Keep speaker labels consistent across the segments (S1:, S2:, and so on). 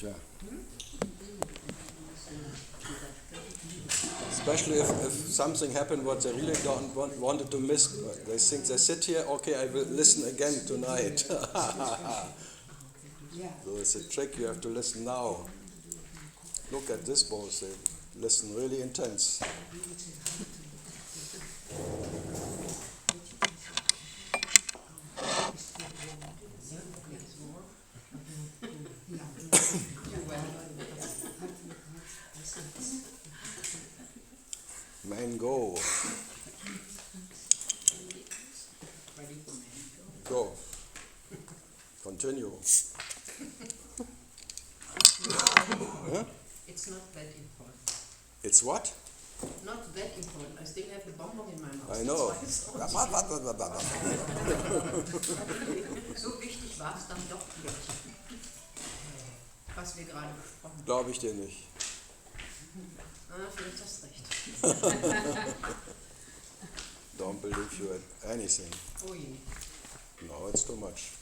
S1: Sure. Especially if something happened what they really don't wanted to miss. They think they sit here, okay, I will listen again tonight. So it's a trick, you have to listen now. Look at this both, they listen really intense. Man, go. Go. Continue. Huh?
S2: It's not that important.
S1: It's what?
S2: Not that important. I still have the bonbon in my mouth.
S1: I know.
S2: So wichtig war es dann doch nicht, was wir gerade besprochen haben.
S1: Glaube ich dir nicht.
S2: Vielleicht hast recht.
S1: Don't believe you at anything.
S2: Oh je.
S1: No, it's too much.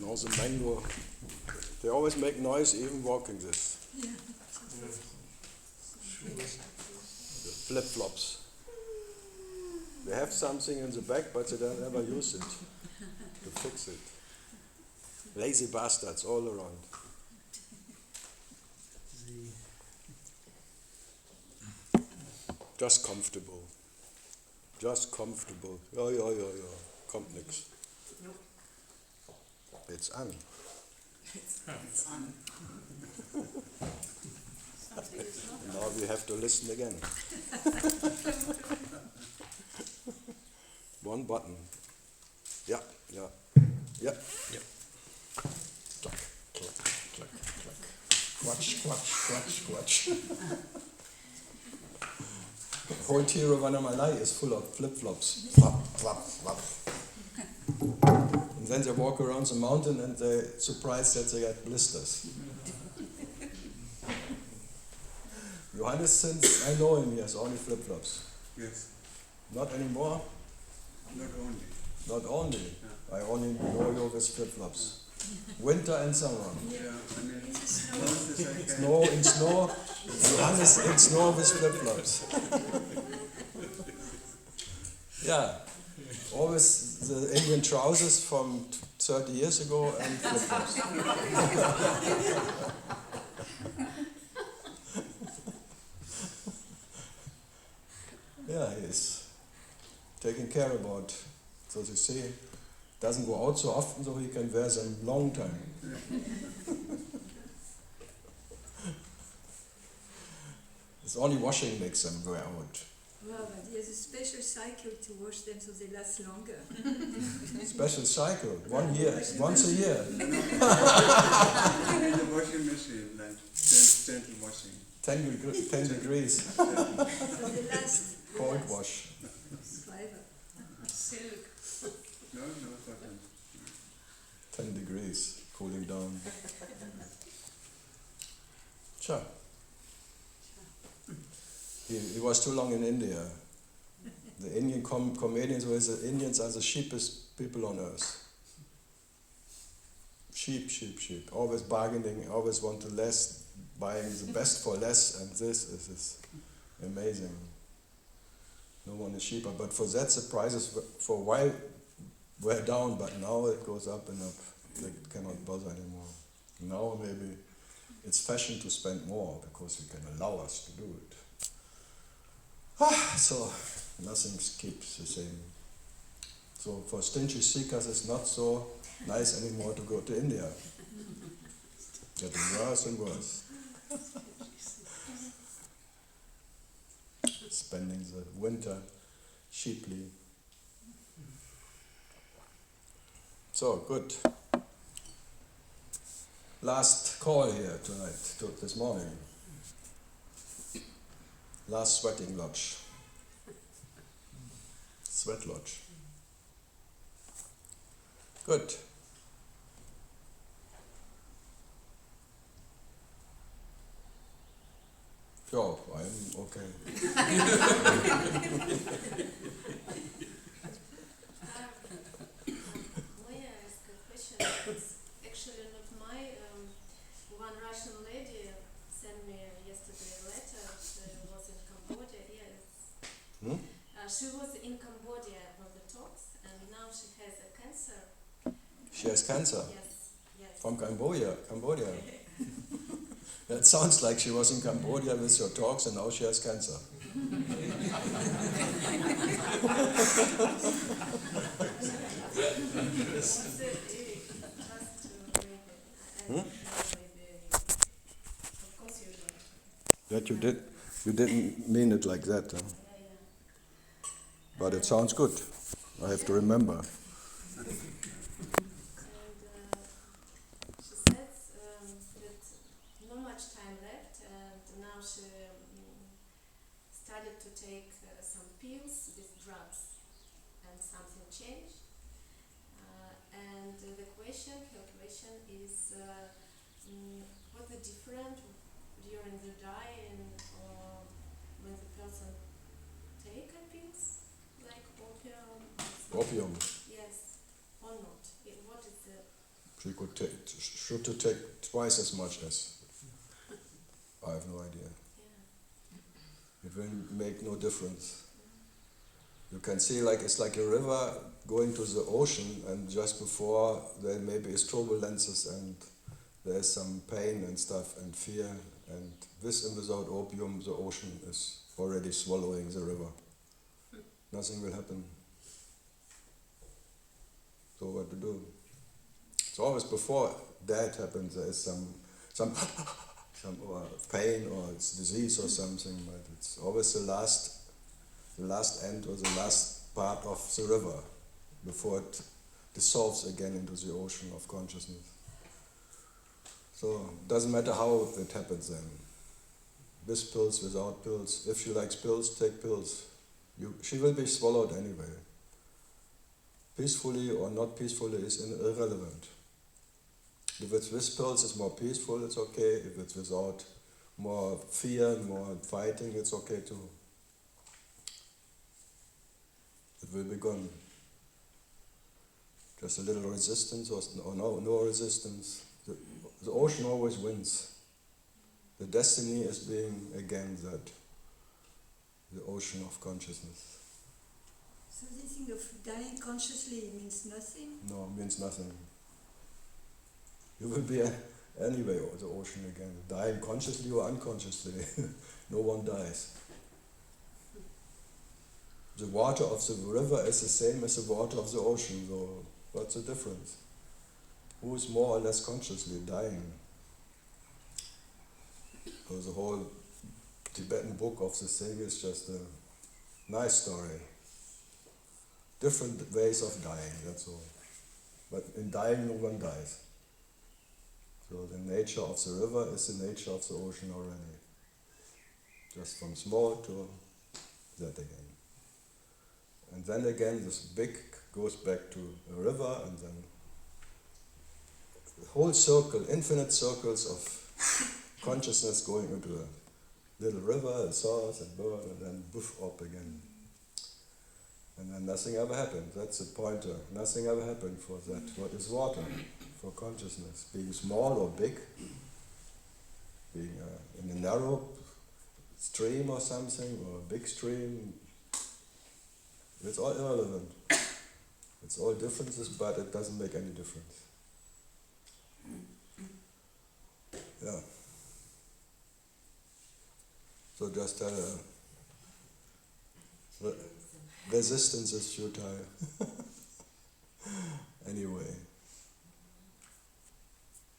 S1: No, the mango, they always make noise even walking this.
S3: Yeah.
S1: The flip-flops. They have something in the back, but they don't ever use it to fix it. Lazy bastards all around. Just comfortable. Just comfortable. Ja. Kommt nix.
S2: Nope.
S1: It's on.
S3: It's on.
S1: Now we have to listen again. One button. Yeah. Clack. Quatsch. The whole Tiruvannamalai is full of flip-flops. Flap. And then they walk around the mountain and they're surprised that they get blisters. Johannes, since I know him, he has only flip-flops.
S4: Yes,
S1: Not anymore?
S4: not only.
S1: Not only.
S4: Yeah.
S1: I only know you with flip-flops. Winter and summer.
S4: Yeah, I mean, once is okay.
S1: Snow in snow. Johannes in snow with flip-flops. Yeah. Always the Indian trousers from 30 years ago and flip-flops. Yeah, he's taking care about, so you see, doesn't go out so often, so he can wear them long time. It's only washing makes them wear out.
S3: Well, but he has a special cycle to wash them so they last longer.
S1: Special cycle, 1 year, once a year.
S4: In the washing machine, like gentle washing.
S1: 10 degrees,
S3: So they last
S1: cold wash.
S3: forever.
S2: Silk.
S4: No, cotton.
S1: 10 degrees, cooling down. Sure. He was too long in India. The Indian comedians were the Indians are the cheapest people on earth. Cheap. Always bargaining, always want to less, buying the best for less, and this is amazing. No one is cheaper, but for that the prices for a while were down, but now it goes up and up. They cannot bother anymore. Now maybe it's fashion to spend more because we can allow us to do it. So nothing keeps the same. So for stingy seekers it's not so nice anymore to go to India. Getting worse and worse. Spending the winter cheaply. So good. Last call here tonight, this morning. Last sweating lodge. Sweat lodge. Good. Yeah, I'm okay.
S5: May I ask a question? It's actually She was in Cambodia on the talks, and now she has a cancer.
S1: She has cancer
S5: Yes.
S1: from Cambodia. That sounds like she was in Cambodia with your talks and now she has cancer. Of course you don't. That you didn't mean it like that, huh? But it sounds good. I have to remember.
S5: And she says that not much time left, and now she started to take some pills with drugs, and something changed. And her question is, what's the difference during the dying or when the person take a pills like opium?
S1: Opium.
S5: Yes, or not? What is the?
S1: She should take twice as much as. I have no idea.
S5: Yeah.
S1: It will make no difference. You can see it's like a river going to the ocean, and just before there maybe is turbulences and there's some pain and stuff and fear, and with and without opium the ocean is already swallowing the river. Nothing will happen. So what to do? It's always before that happens there is some pain or it's disease or something, but it's always the last end or the last part of the river before it dissolves again into the ocean of consciousness. So it doesn't matter how it happens then. With pills, without pills. If she likes pills, take pills. She will be swallowed anyway. Peacefully or not peacefully is irrelevant. If it's with pills, it's more peaceful, it's okay. If it's without, more fear, more fighting, it's okay too. It will be gone. Just a little resistance or no resistance. The ocean always wins. The destiny is being again that, the ocean of consciousness.
S3: So this thing of dying consciously means nothing?
S1: No, it means nothing. You will be anyway the ocean again, dying consciously or unconsciously. No one dies. The water of the river is the same as the water of the ocean, so what's the difference? Who is more or less consciously dying? So the whole Tibetan book of the thing is just a nice story. Different ways of dying, that's all. But in dying, no one dies. So the nature of the river is the nature of the ocean already. Just from small to that again. And then again, this big goes back to a river, and then the whole circle, infinite circles of consciousness going into a little river, a source, and burn, and then boof up again. And then nothing ever happened. That's the pointer. Nothing ever happened for that. What is water? For consciousness. Being small or big, being in a narrow stream or something, or a big stream, it's all irrelevant. It's all differences, but it doesn't make any difference. Yeah. So just resistance is futile. Anyway.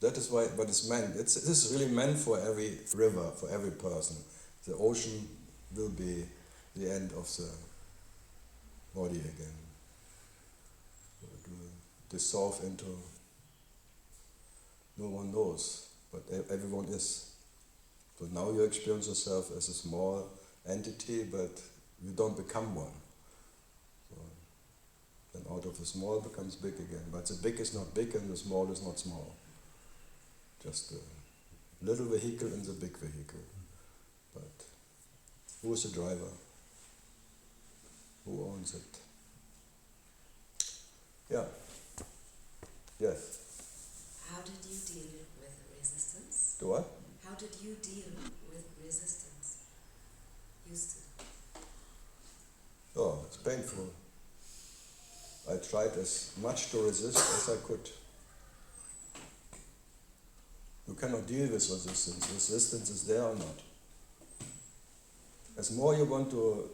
S1: That is why what is meant. This is really meant for every river, for every person. The ocean will be the end of the body again. It will dissolve into, no one knows, but everyone is. So now you experience yourself as a small entity, but you don't become one. So then out of the small becomes big again. But the big is not big and the small is not small. Just a little vehicle in the big vehicle. But who is the driver? Who owns it? Yeah. Yes.
S6: How did you deal with resistance?
S1: Do what?
S6: How did you deal with resistance? Used to.
S1: Oh, painful. I tried as much to resist as I could. You cannot deal with resistance. Resistance is there or not. As more you want to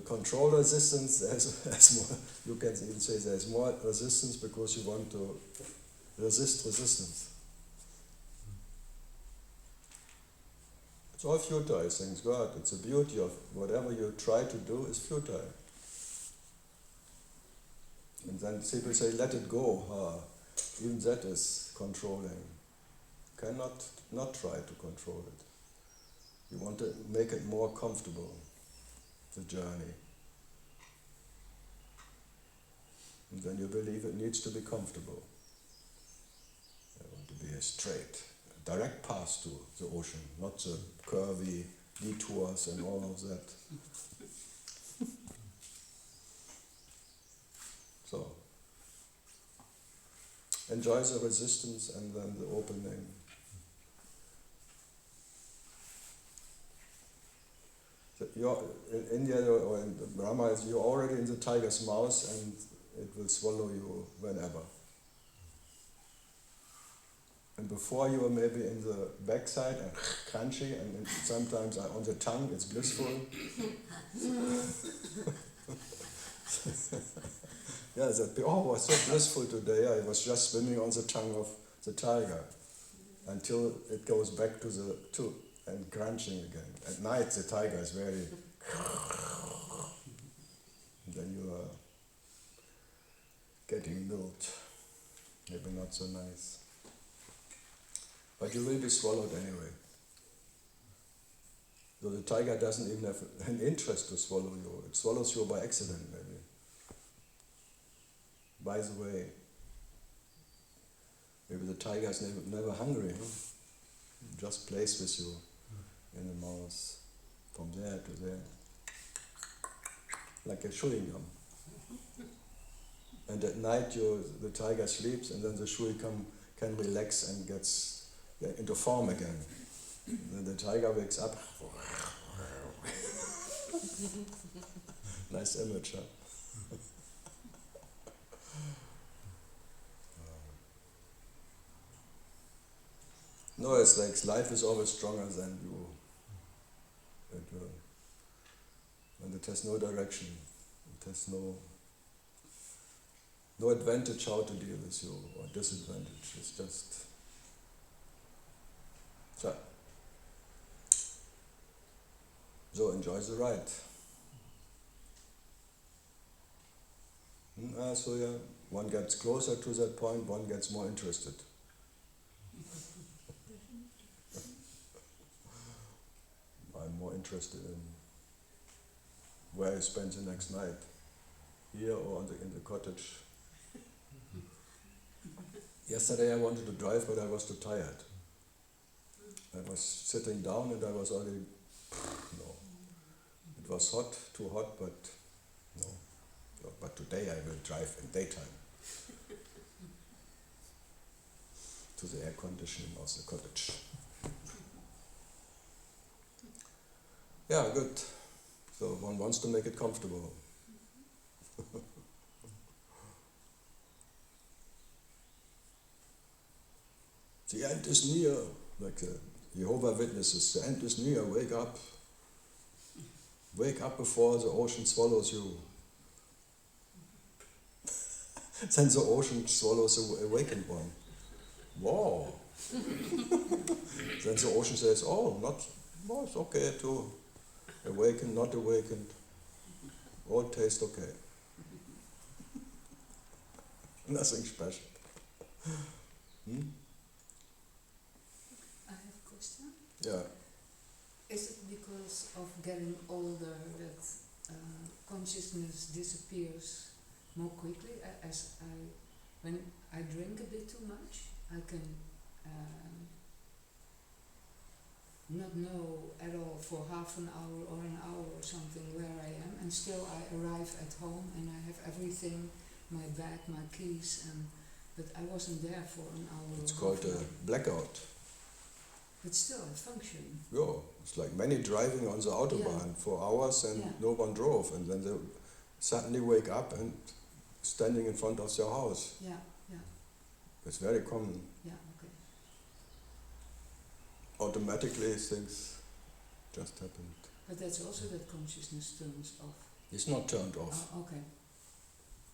S1: control resistance, as more, you can even say there's more resistance because you want to resist resistance. It's all futile, thanks God. It's the beauty of whatever you try to do is futile. And then people say, let it go. Even that is controlling. Cannot not try to control it. You want to make it more comfortable, the journey. And then you believe it needs to be comfortable. I want to be a straight, direct path to the ocean, not the curvy detours and all of that. So, enjoy the resistance and then the opening. You're in India or in Brahma, you're already in the tiger's mouth and it will swallow you whenever. And before you are maybe in the backside and crunchy, and sometimes on the tongue it's blissful. Yeah, that was so blissful today. I was just swimming on the tongue of the tiger until it goes back to the tube and crunching again. At night the tiger is very and then you are getting milked. Maybe not so nice. But you will be swallowed anyway. So the tiger doesn't even have an interest to swallow you. It swallows you by accident maybe. By the way, maybe the tiger is never hungry. Huh? It just plays with you in the mouth, from there to there, like a chewing gum. And at night the tiger sleeps, and then the chewing gum can relax and gets into form again. And then the tiger wakes up. Nice image, huh? No, it's like life is always stronger than you. And it has no direction. It has no advantage how to deal with you or disadvantage. It's just so enjoy the ride. So yeah, one gets closer to that point, one gets more interested. I'm more interested in where I spend the next night, here or in the cottage. Yesterday I wanted to drive, but I was too tired. I was sitting down and I was already, no. It was hot, too hot, but no. But today I will drive in daytime to the air conditioning of the cottage. Yeah, good. So one wants to make it comfortable. The end is near, like the Jehovah Witnesses, the end is near, wake up. Wake up before the ocean swallows you. Then the ocean swallows the awakened one. Wow. Then the ocean says, it's okay too. Awakened, not awakened. All taste okay. Nothing special.
S7: I have a question.
S1: Yeah.
S7: Is it because of getting older that consciousness disappears more quickly? When I drink a bit too much, I can not know at all for half an hour or an hour or something where I am, and still I arrive at home and I have everything, my bag, my keys, but I wasn't there for an hour.
S1: It's called a blackout.
S7: but still I function.
S1: Yeah, it's like many driving on the autobahn for hours and
S7: Yeah.
S1: no one drove, and then they suddenly wake up and standing in front of their house.
S7: Yeah, yeah,
S1: It's very common.
S7: yeah, okay.
S1: Automatically things just happened.
S7: But that's also that consciousness turns off.
S1: It's not turned off.
S7: Oh, okay.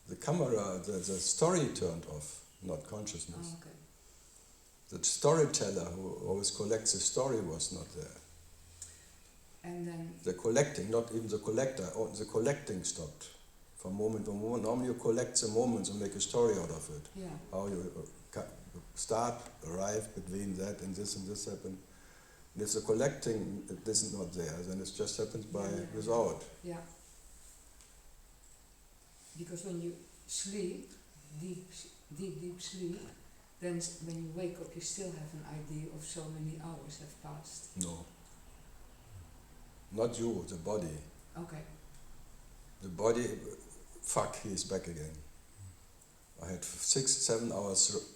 S1: The camera, the story turned off, not consciousness.
S7: Oh, okay.
S1: The storyteller who always collects the story was not there.
S7: And then,
S1: The collecting, not even the collector, the collecting stopped from moment to moment. Normally you collect the moments and make a story out of it.
S7: yeah,
S1: How you start, arrive between that and this happened. And if the collecting it is not there, then it just happens by without.
S7: yeah. Because when you sleep, deep sleep, then when you wake up, you still have an idea of so many hours have passed.
S1: No. Not you, the body.
S7: Okay.
S1: The body, fuck, he is back again. I had 6-7 hours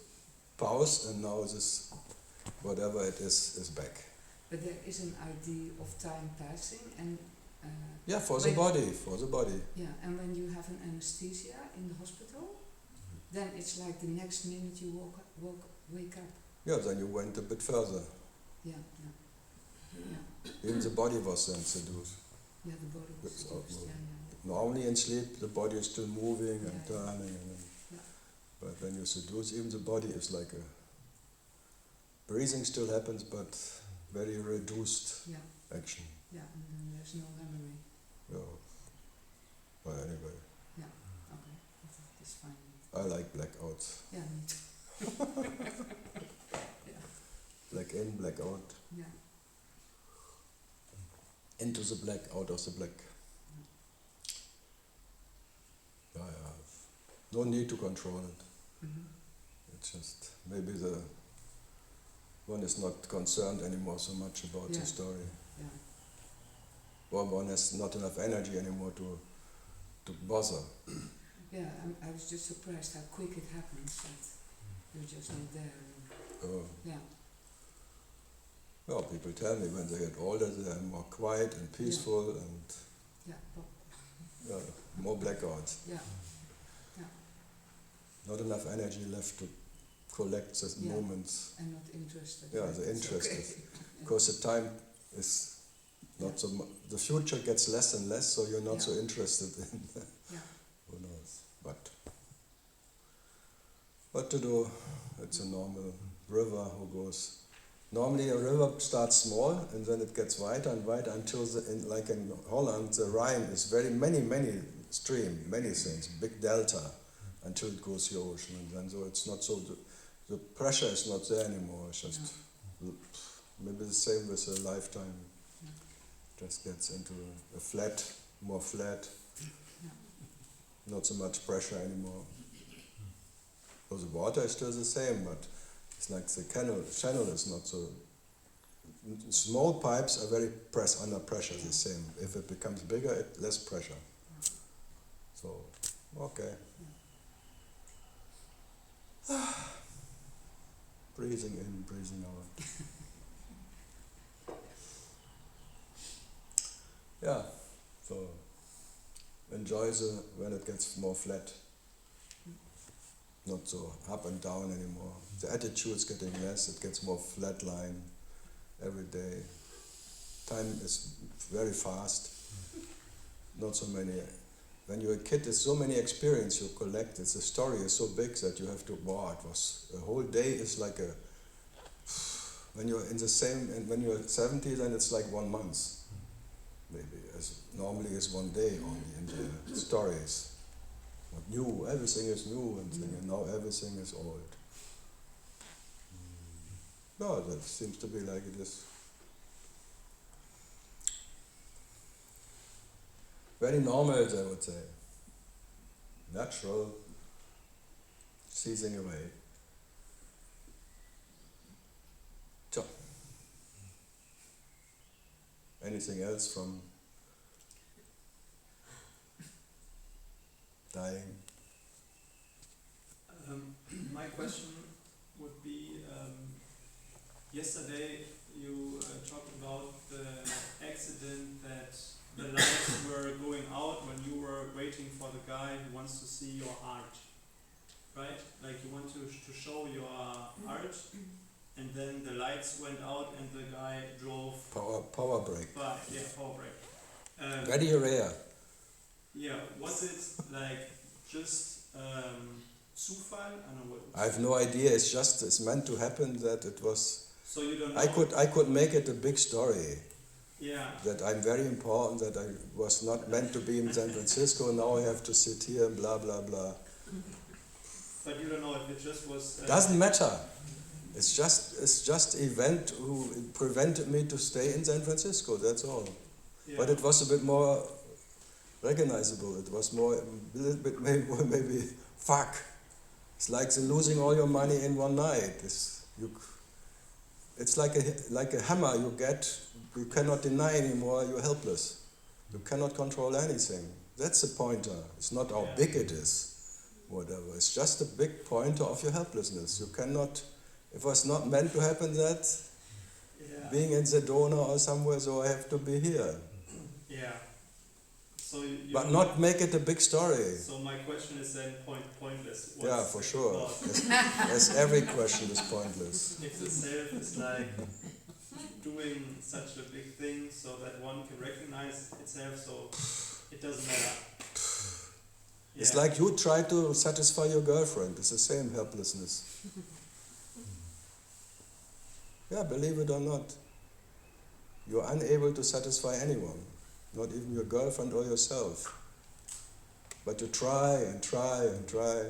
S1: pause and now this, whatever it is back.
S7: But there is an idea of time passing and
S1: Yeah, for the body.
S7: yeah, and when you have an anesthesia in the hospital, then it's like the next minute you wake up.
S1: Yeah, then you went a bit further.
S7: Yeah, yeah, yeah,
S1: Even the body was then seduced.
S7: yeah. The body was
S1: It's
S7: seduced.
S1: out
S7: Yeah,
S1: Normally in sleep the body is still moving and
S7: Yeah.
S1: turning.
S7: Yeah.
S1: But when you seduce, even the body is like a... Breathing still happens, but very reduced
S7: yeah,
S1: action.
S7: yeah. And then there's no memory.
S1: Yeah. But anyway,
S7: Okay, that's fine.
S1: I like blackouts.
S7: Yeah, me too. Yeah,
S1: Black in, black out.
S7: yeah,
S1: Into the black, out of the black. Yeah. No need to control it.
S7: mm-hmm.
S1: It's just maybe the one is not concerned anymore so much about
S7: Yeah.
S1: the story.
S7: Yeah,
S1: Or one has not enough energy anymore to bother.
S7: yeah. I was just surprised how quick it happens. That you're just not there. And, yeah,
S1: Well, people tell me when they get older they are more quiet and peaceful and
S7: yeah,
S1: more blackouts.
S7: yeah,
S1: Not enough energy left to collect the
S7: Yeah.
S1: moments.
S7: and not interested.
S1: Yeah,
S7: But
S1: the
S7: it's
S1: interest
S7: okay.
S1: is because the time is not so much. The future gets less and less, so you're not so interested in.
S7: Yeah,
S1: Who knows? But what to do? It's a normal river who goes. Normally a river starts small and then it gets wider and wider until, like in Holland, the Rhine is very many stream, many things, big delta, until it goes the ocean. And then so it's not so, the pressure is not there anymore. It's just maybe the same with a lifetime. Just gets into a flat, more flat, not so much pressure anymore. So the water is still the same, but it's like the channel is not so. Small pipes are very under pressure, the same. If it becomes bigger, less pressure. So, okay. Breathing in, breathing out. Yeah, so enjoy when it gets more flat. Not so up and down anymore. The attitude's getting less, it gets more flat line every day. Time is very fast. Not so many. When you're a kid, there's so many experiences you collect. The story is so big that you have to, wow, it was, a whole day is like a, when you're in the same, and when you're 70, then it's like 1 month. Maybe, as normally is 1 day only in the stories. But new, everything is new and now everything is old. No, that seems to be like it is. Very normal, I would say. Natural, ceasing away. So, anything else from dying?
S8: My question would be, yesterday you waiting for the guy who wants to see your art, right? Like you want to show your art, and then the lights went out and the guy drove
S1: Power break.
S8: by. Yeah, power break.
S1: Very rare.
S8: Yeah, was it like just Zufall? I don't know what.
S1: I have no idea. It's meant to happen that it was.
S8: So you don't know.
S1: I could make it a big story.
S8: Yeah.
S1: That I'm very important. That I was not meant to be in San Francisco. Now I have to sit here and blah blah blah.
S8: But you don't know if it just was.
S1: Doesn't matter. It's just event who prevented me to stay in San Francisco. That's all.
S8: Yeah.
S1: But it was a bit more recognizable. It was more a little bit maybe fuck. It's like losing all your money in one night. It's like a hammer you get. You cannot deny anymore. You're helpless. You cannot control anything. That's the pointer. It's not how big it is, whatever. It's just a big pointer of your helplessness. You cannot. It was not meant to happen that. Being in Sedona or somewhere, so I have to be here.
S8: Yeah. So you
S1: But not make it a big story.
S8: So my question is then pointless.
S1: Yeah, for sure. As every question is pointless.
S8: If the self is like doing such a big thing so that one can recognize itself, so it doesn't matter.
S1: It's like you try to satisfy your girlfriend. It's the same helplessness. Yeah, believe it or not. You're unable to satisfy anyone. Not even your girlfriend or yourself. But you try and try and try.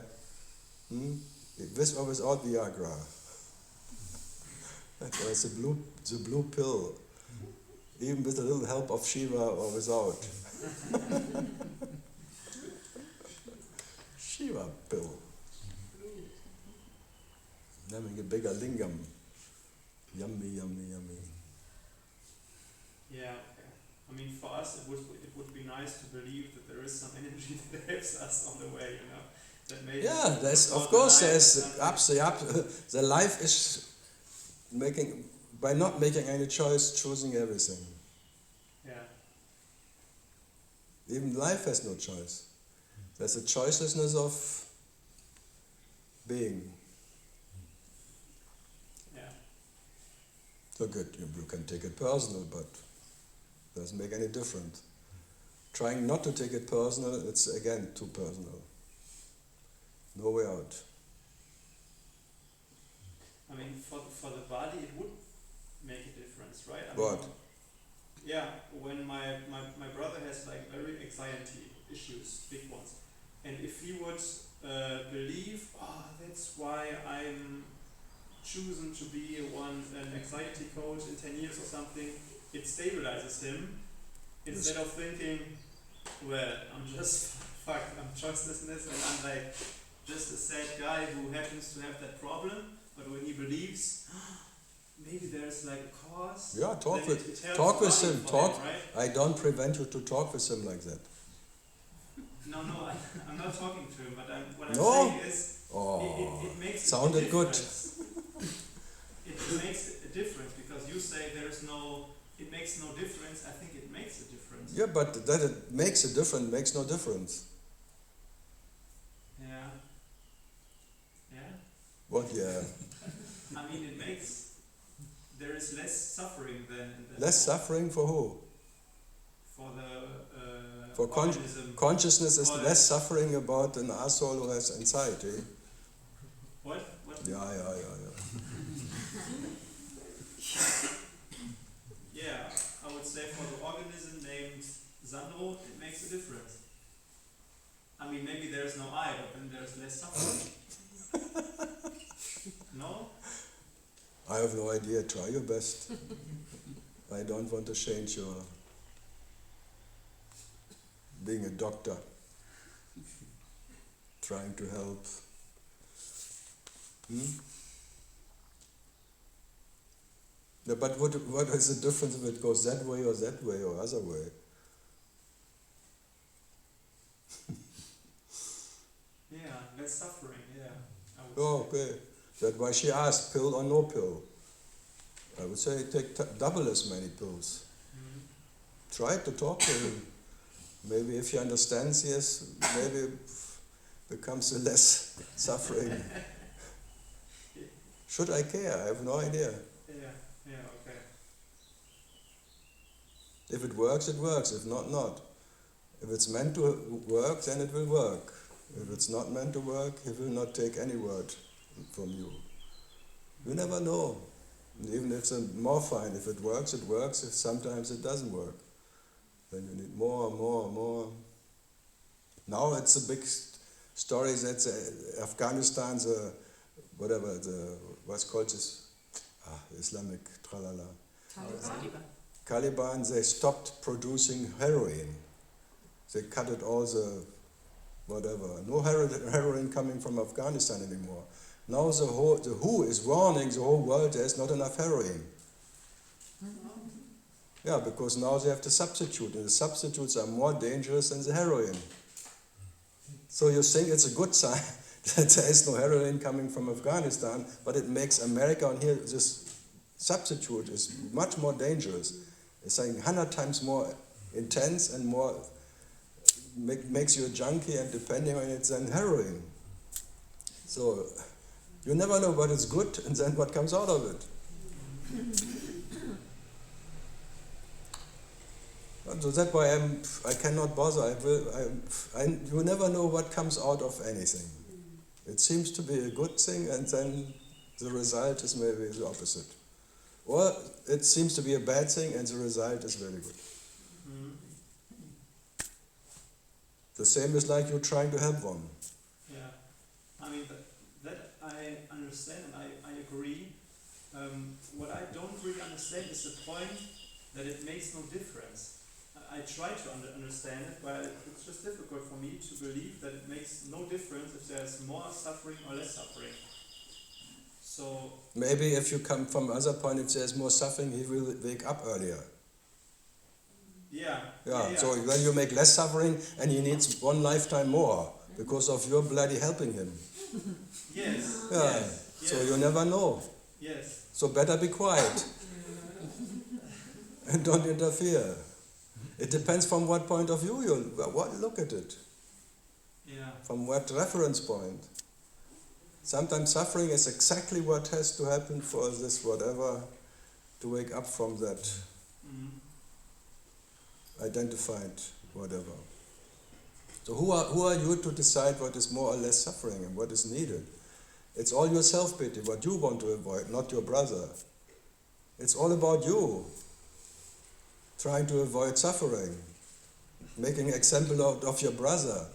S1: With or without Viagra. That's the blue pill. Even with a little help of Shiva or without. Shiva pill. Having a bigger lingam. Yummy, yummy, yummy.
S8: Yeah, okay. I mean, for us, it would be nice to believe that there is some energy that helps us on the way, you know. That maybe
S1: there's of course there's the life is by not making any choice, choosing everything.
S8: Yeah.
S1: Even life has no choice. There's a choicelessness of being.
S8: Yeah.
S1: So good, you can take it personal, but it doesn't make any difference. Trying not to take it personal, it's again too personal. No way out.
S8: I mean, for the body, it would make a difference, right? I
S1: What?
S8: mean, yeah, when my brother has like very anxiety issues, big ones, and if he would believe, that's why I'm chosen to be an anxiety coach in 10 years or something, it stabilizes him instead of thinking, well, I'm just fucked, I'm choicelessness, and I'm like just a sad guy who happens to have that problem. But when he believes, maybe there's like a cause.
S1: Yeah, talk with him.
S8: Right?
S1: I don't prevent you to talk with him like that.
S8: No, I'm not talking to him. But what I'm
S1: No?
S8: saying is, it makes
S1: sounded
S8: a
S1: good.
S8: difference. It makes a difference because you say it makes no difference. I think it makes a difference.
S1: Yeah, but that it makes a difference makes no difference.
S8: Yeah. Yeah.
S1: What? Yeah.
S8: I mean, there is less suffering than
S1: Less suffering for who?
S8: for the
S1: For
S8: organism.
S1: consciousness is less suffering about an asshole who has anxiety.
S8: What?
S1: Yeah.
S8: Yeah, I would say for the organism named Sandro, it makes a difference. I mean, maybe there's no I, but then there's less suffering. No?
S1: I have no idea. Try your best. I don't want to change your being a doctor, trying to help. Yeah, but what is the difference if it goes that way or other way?
S8: Yeah, less suffering, yeah. I would
S1: Oh,
S8: say.
S1: okay. That's why she asked, pill or no pill? I would say take double as many pills.
S8: Mhm.
S1: Try to talk to him. Maybe if he understands, yes, maybe becomes less suffering. Should I care? I have no idea.
S8: Yeah, okay.
S1: If it works, it works. If not, not. If it's meant to work, then it will work. If it's not meant to work, he will not take any word from you. You never know. Even if it's a morphine, if it works, it works. If sometimes it doesn't work, then you need more. Now it's a big story that Afghanistan's what's called this Islamic tralala. Taliban, they stopped producing heroin. They cut it all the whatever. No heroin coming from Afghanistan anymore. Now the WHO is warning the whole world there's not enough heroin. Yeah, because now they have to substitute, and the substitutes are more dangerous than the heroin. So you think it's a good sign that there is no heroin coming from Afghanistan, but it makes America on here, this substitute is much more dangerous. It's saying 100 times more intense and more makes you a junkie and depending on it than heroin. So you never know what is good and then what comes out of it. So that's why I cannot bother. You never know what comes out of anything. It seems to be a good thing, and then the result is maybe the opposite. Or it seems to be a bad thing, and the result is very good. The same is like you're trying to help one.
S8: Yeah, I mean, that I understand and I agree. What I don't really understand is the point that it makes no difference. I try to understand it, but it's just difficult for me to believe that it makes no difference if there's more suffering or less suffering. So
S1: maybe if you come from other point, if there's more suffering, he will wake up earlier.
S8: Yeah.
S1: So then you make less suffering, and he needs one lifetime more because of your bloody helping him.
S8: Yes.
S1: Yeah.
S8: Yes.
S1: So you never know.
S8: Yes.
S1: So better be quiet and don't interfere. It depends from what point of view you look at it.
S8: Yeah.
S1: From what reference point. Sometimes suffering is exactly what has to happen for this whatever to wake up from that identified whatever. So who are you to decide what is more or less suffering and what is needed? It's all your self-pity, what you want to avoid, not your brother. It's all about you. Trying to avoid suffering, making an example out of your brother.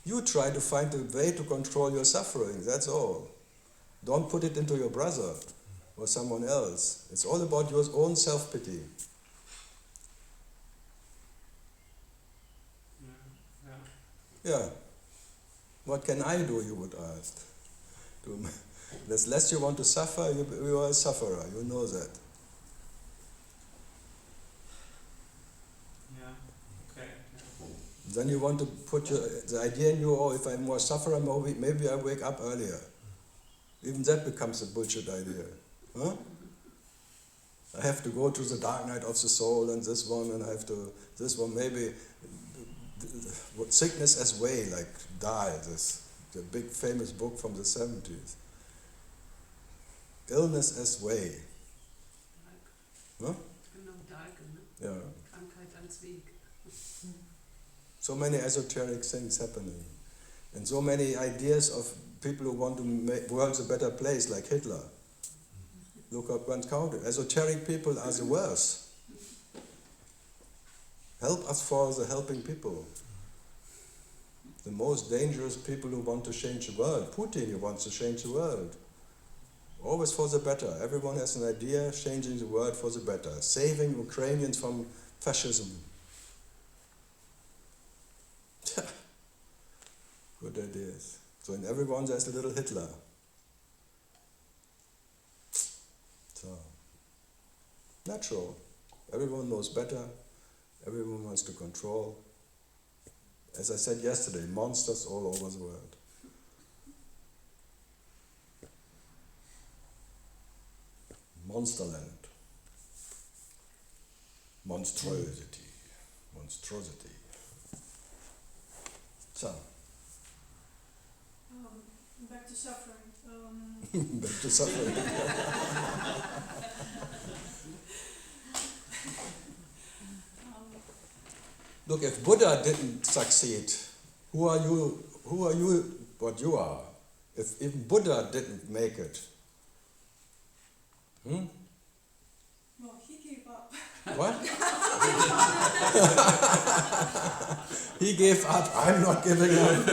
S1: You try to find a way to control your suffering, that's all. Don't put it into your brother or someone else. It's all about your own self-pity. Yeah. What can I do, you would ask. The less you want to suffer, you are a sufferer, you know that. Then you want to put the idea in you, if I'm more sufferer, maybe I wake up earlier. Even that becomes a bullshit idea. Huh? I have to go to the dark night of the soul and this one, and I have to, this one, maybe sickness as way, like die, the big famous book from the 70s. Illness as way. Huh? Yeah. So many esoteric things happening. And so many ideas of people who want to make world a better place, like Hitler. Look up one's counter. Esoteric people are the worst. Help us for the helping people. The most dangerous people who want to change the world. Putin, who wants to change the world. Always for the better. Everyone has an idea, changing the world for the better. Saving Ukrainians from fascism. Good ideas. So in everyone there's a little Hitler. So, natural. Everyone knows better. Everyone wants to control. As I said yesterday, monsters all over the world. Monsterland. Monstrosity. So,
S9: Back to suffering.
S1: back to suffering. Look, if Buddha didn't succeed, who are you? Who are you? What you are? If even Buddha didn't make it,
S9: Well, he gave up.
S1: what? He gave up. I'm not giving up.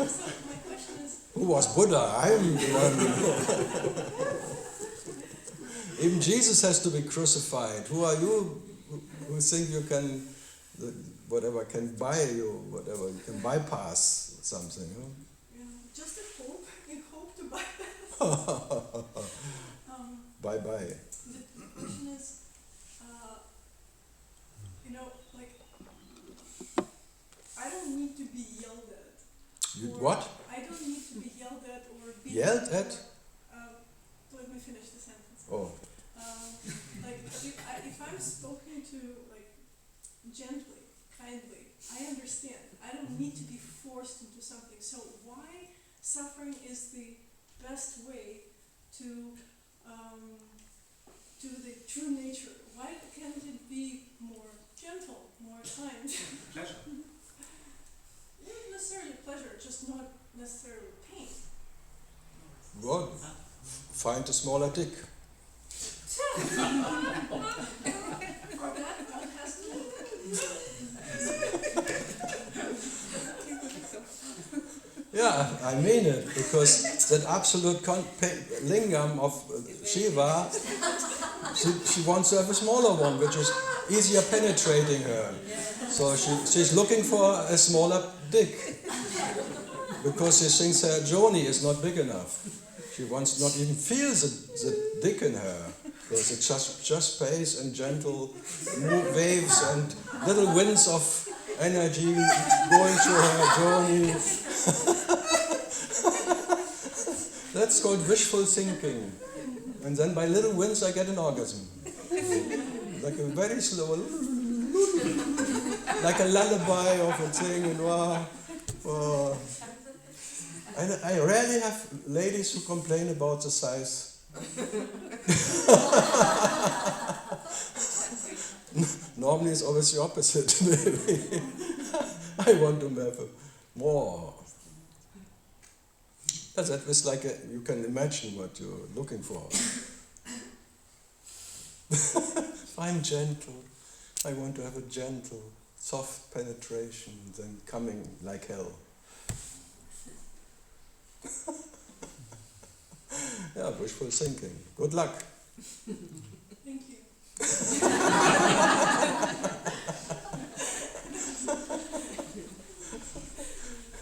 S9: So my question is,
S1: Who was Buddha? I'm the one. Even Jesus has to be crucified. Who are you who think you can, whatever, can buy you, whatever, you can bypass something?
S9: just a hope, in hope to bypass.
S1: Bye-bye.
S9: The question is, like, I don't need to be yelled at.
S1: You
S9: or
S1: what?
S9: I don't need to be yelled at or beaten.
S1: Yelled at?
S9: Let me finish the sentence.
S1: Oh,
S9: Like, if I'm spoken to, like, gently, kindly, I understand. I don't need to be forced into something. So why suffering is the best way to the true nature? Why can't it be more gentle, more kind?
S4: Pleasure.
S9: Not necessarily pleasure, just not necessarily pain.
S1: good. Find a smaller dick.
S9: Or that one has to.
S1: Yeah, I mean it, because that absolute lingam of Shiva, she wants to have a smaller one, which is easier penetrating her. So she's looking for a smaller dick, because she thinks her Juni is not big enough. She wants not even feel the dick in her, because it's just space and gentle waves and little winds of energy going through her Juni. That's called wishful thinking. And then by little winds I get an orgasm. Like a very slow, like a lullaby of a thing, and wow. I rarely have ladies who complain about the size. Normally it's always the opposite. I want to have more. That is like you can imagine what you're looking for. I'm gentle. I want to have a gentle, soft penetration, then coming like hell. Yeah, wishful thinking. Good luck.
S9: Thank you.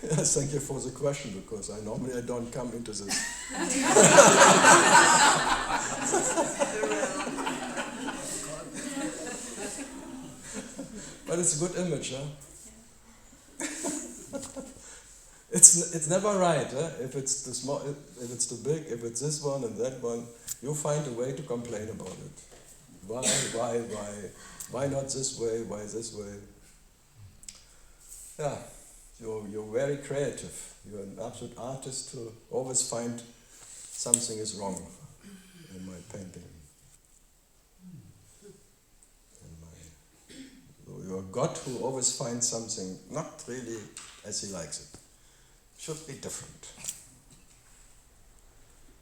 S1: Yes, thank you for the question, because I normally don't come into this. But it's a good image, huh? It's never right, huh? If it's too small, if it's too big, if it's this one and that one, you find a way to complain about it. Why? Why not this way? Why this way? Yeah. You're very creative. You're an absolute artist who always find something is wrong in my painting. You're a God who always finds something not really as he likes it. Should be different.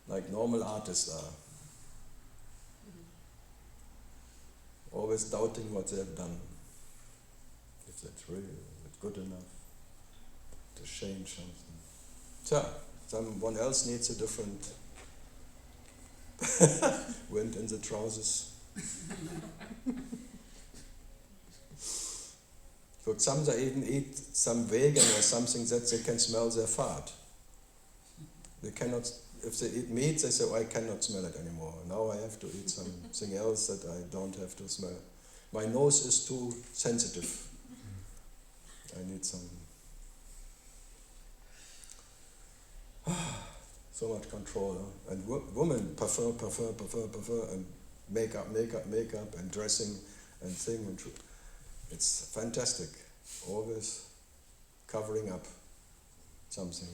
S1: Like normal artists are. Always doubting what they have done. If that's real, if it's good enough to change something. So, someone else needs a different wind in the trousers. Look, some they even eat some vegan or something that they can smell their fart. They cannot, if they eat meat, they say, oh, I cannot smell it anymore. Now I have to eat something else that I don't have to smell. My nose is too sensitive. I need some. So much control. Huh? And women prefer, and makeup, and dressing, and thing. And It's fantastic. Always covering up something.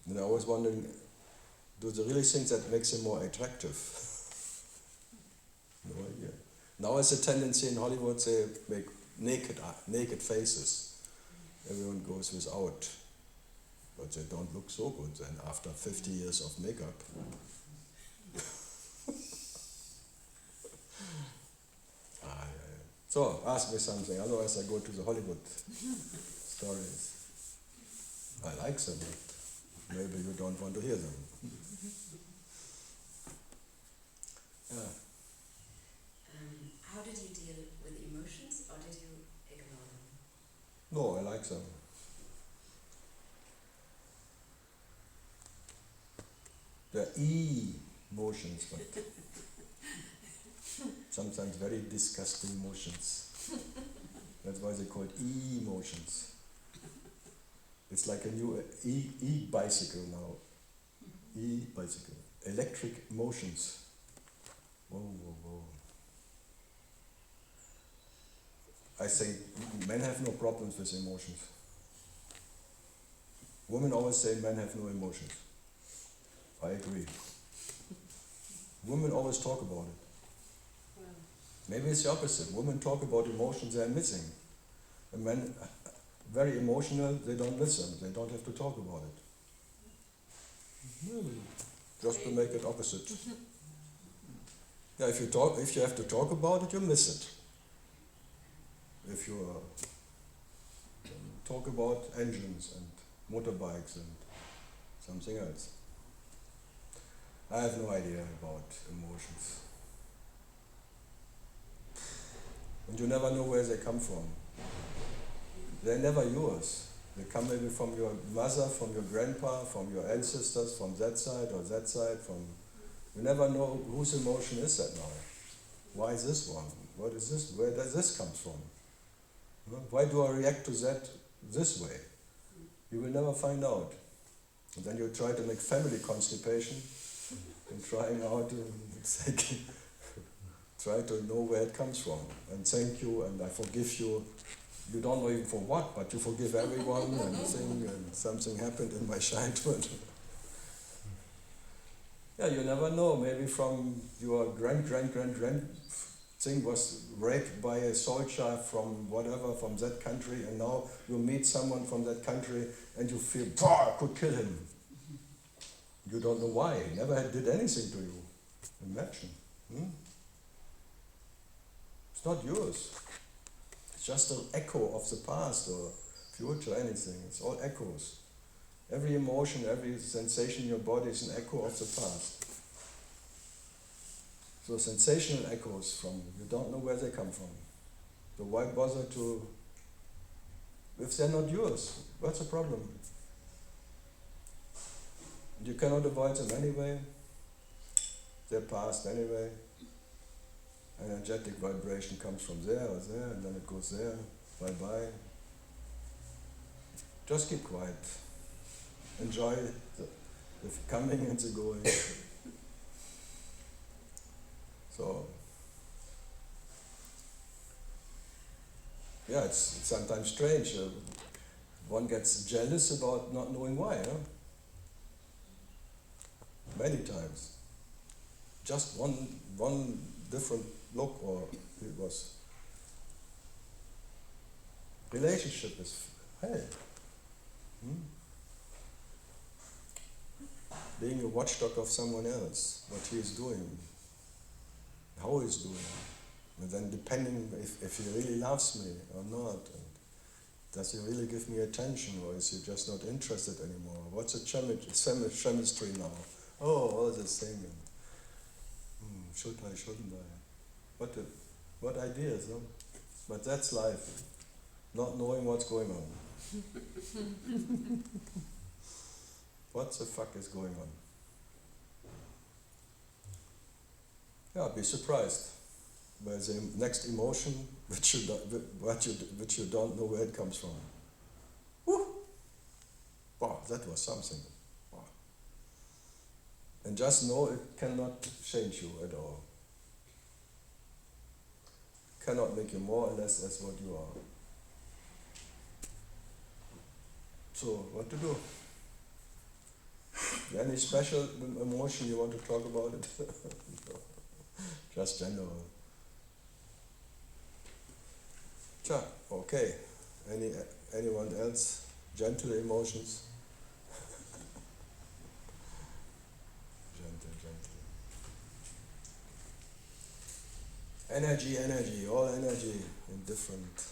S1: And I was wondering, do they really think that makes him more attractive? No idea. Now it's a tendency in Hollywood, they make naked faces. Everyone goes without. But they don't look so good then after 50 years of makeup. So, ask me something, otherwise I go to the Hollywood stories. I like them, but maybe you don't want to hear them. Yeah.
S6: How did you deal with emotions, or did you ignore them?
S1: No, I like them. They're emotions, but sometimes very disgusting emotions. That's why they call it emotions. It's like a new e-bicycle now. E-bicycle. Electric motions. Whoa, whoa, whoa. I say men have no problems with emotions. Women always say men have no emotions. I agree. Women always talk about it. Maybe it's the opposite. Women talk about emotions they are missing. And men, very emotional, they don't listen. They don't have to talk about it. Maybe. Just to make it opposite. Yeah, if you have to talk about it, you miss it. If you talk about engines and motorbikes and something else. I have no idea about emotions. And you never know where they come from. They're never yours. They come maybe from your mother, from your grandpa, from your ancestors, from that side or that side. You never know whose emotion is that now. Why is this one? What is this? Where does this come from? Why do I react to that this way? You will never find out. And then you try to make family constipation and trying out to try to know where it comes from. And thank you and I forgive you. You don't know even for what, but you forgive everyone and something happened in my childhood. Yeah, you never know. Maybe from your grand thing was raped by a soldier from whatever, from that country, and now you meet someone from that country and you feel, I could kill him. You don't know why. He never did anything to you. Imagine. It's not yours. It's just an echo of the past or future, anything. It's all echoes. Every emotion, every sensation in your body is an echo of the past. So sensational echoes from, you don't know where they come from. So why bother to, if they're not yours, what's the problem? You cannot avoid them anyway. They're past anyway. Energetic vibration comes from there or there, and then it goes there. Bye-bye. Just keep quiet. Enjoy the coming and the going. So, yeah, it's sometimes strange. One gets jealous about not knowing why. Many times. Just one different look, or it was. Relationship is hell. Being a watchdog of someone else, what he is doing, how he is doing, and then depending if he really loves me or not, and does he really give me attention, or is he just not interested anymore? What's the chemistry now? Oh, all this thing. Should I, shouldn't I? What ideas, huh? But that's life, not knowing what's going on. What the fuck is going on? Yeah, be surprised by the next emotion which you don't know where it comes from. Woo! Wow, that was something. Wow. And just know it cannot change you at all. Cannot make you more or less as what you are. So, what to do? Any special emotion you want to talk about it? No. Just general. Okay. Anyone else? Gentle emotions? Gentle. Energy, all energy in different.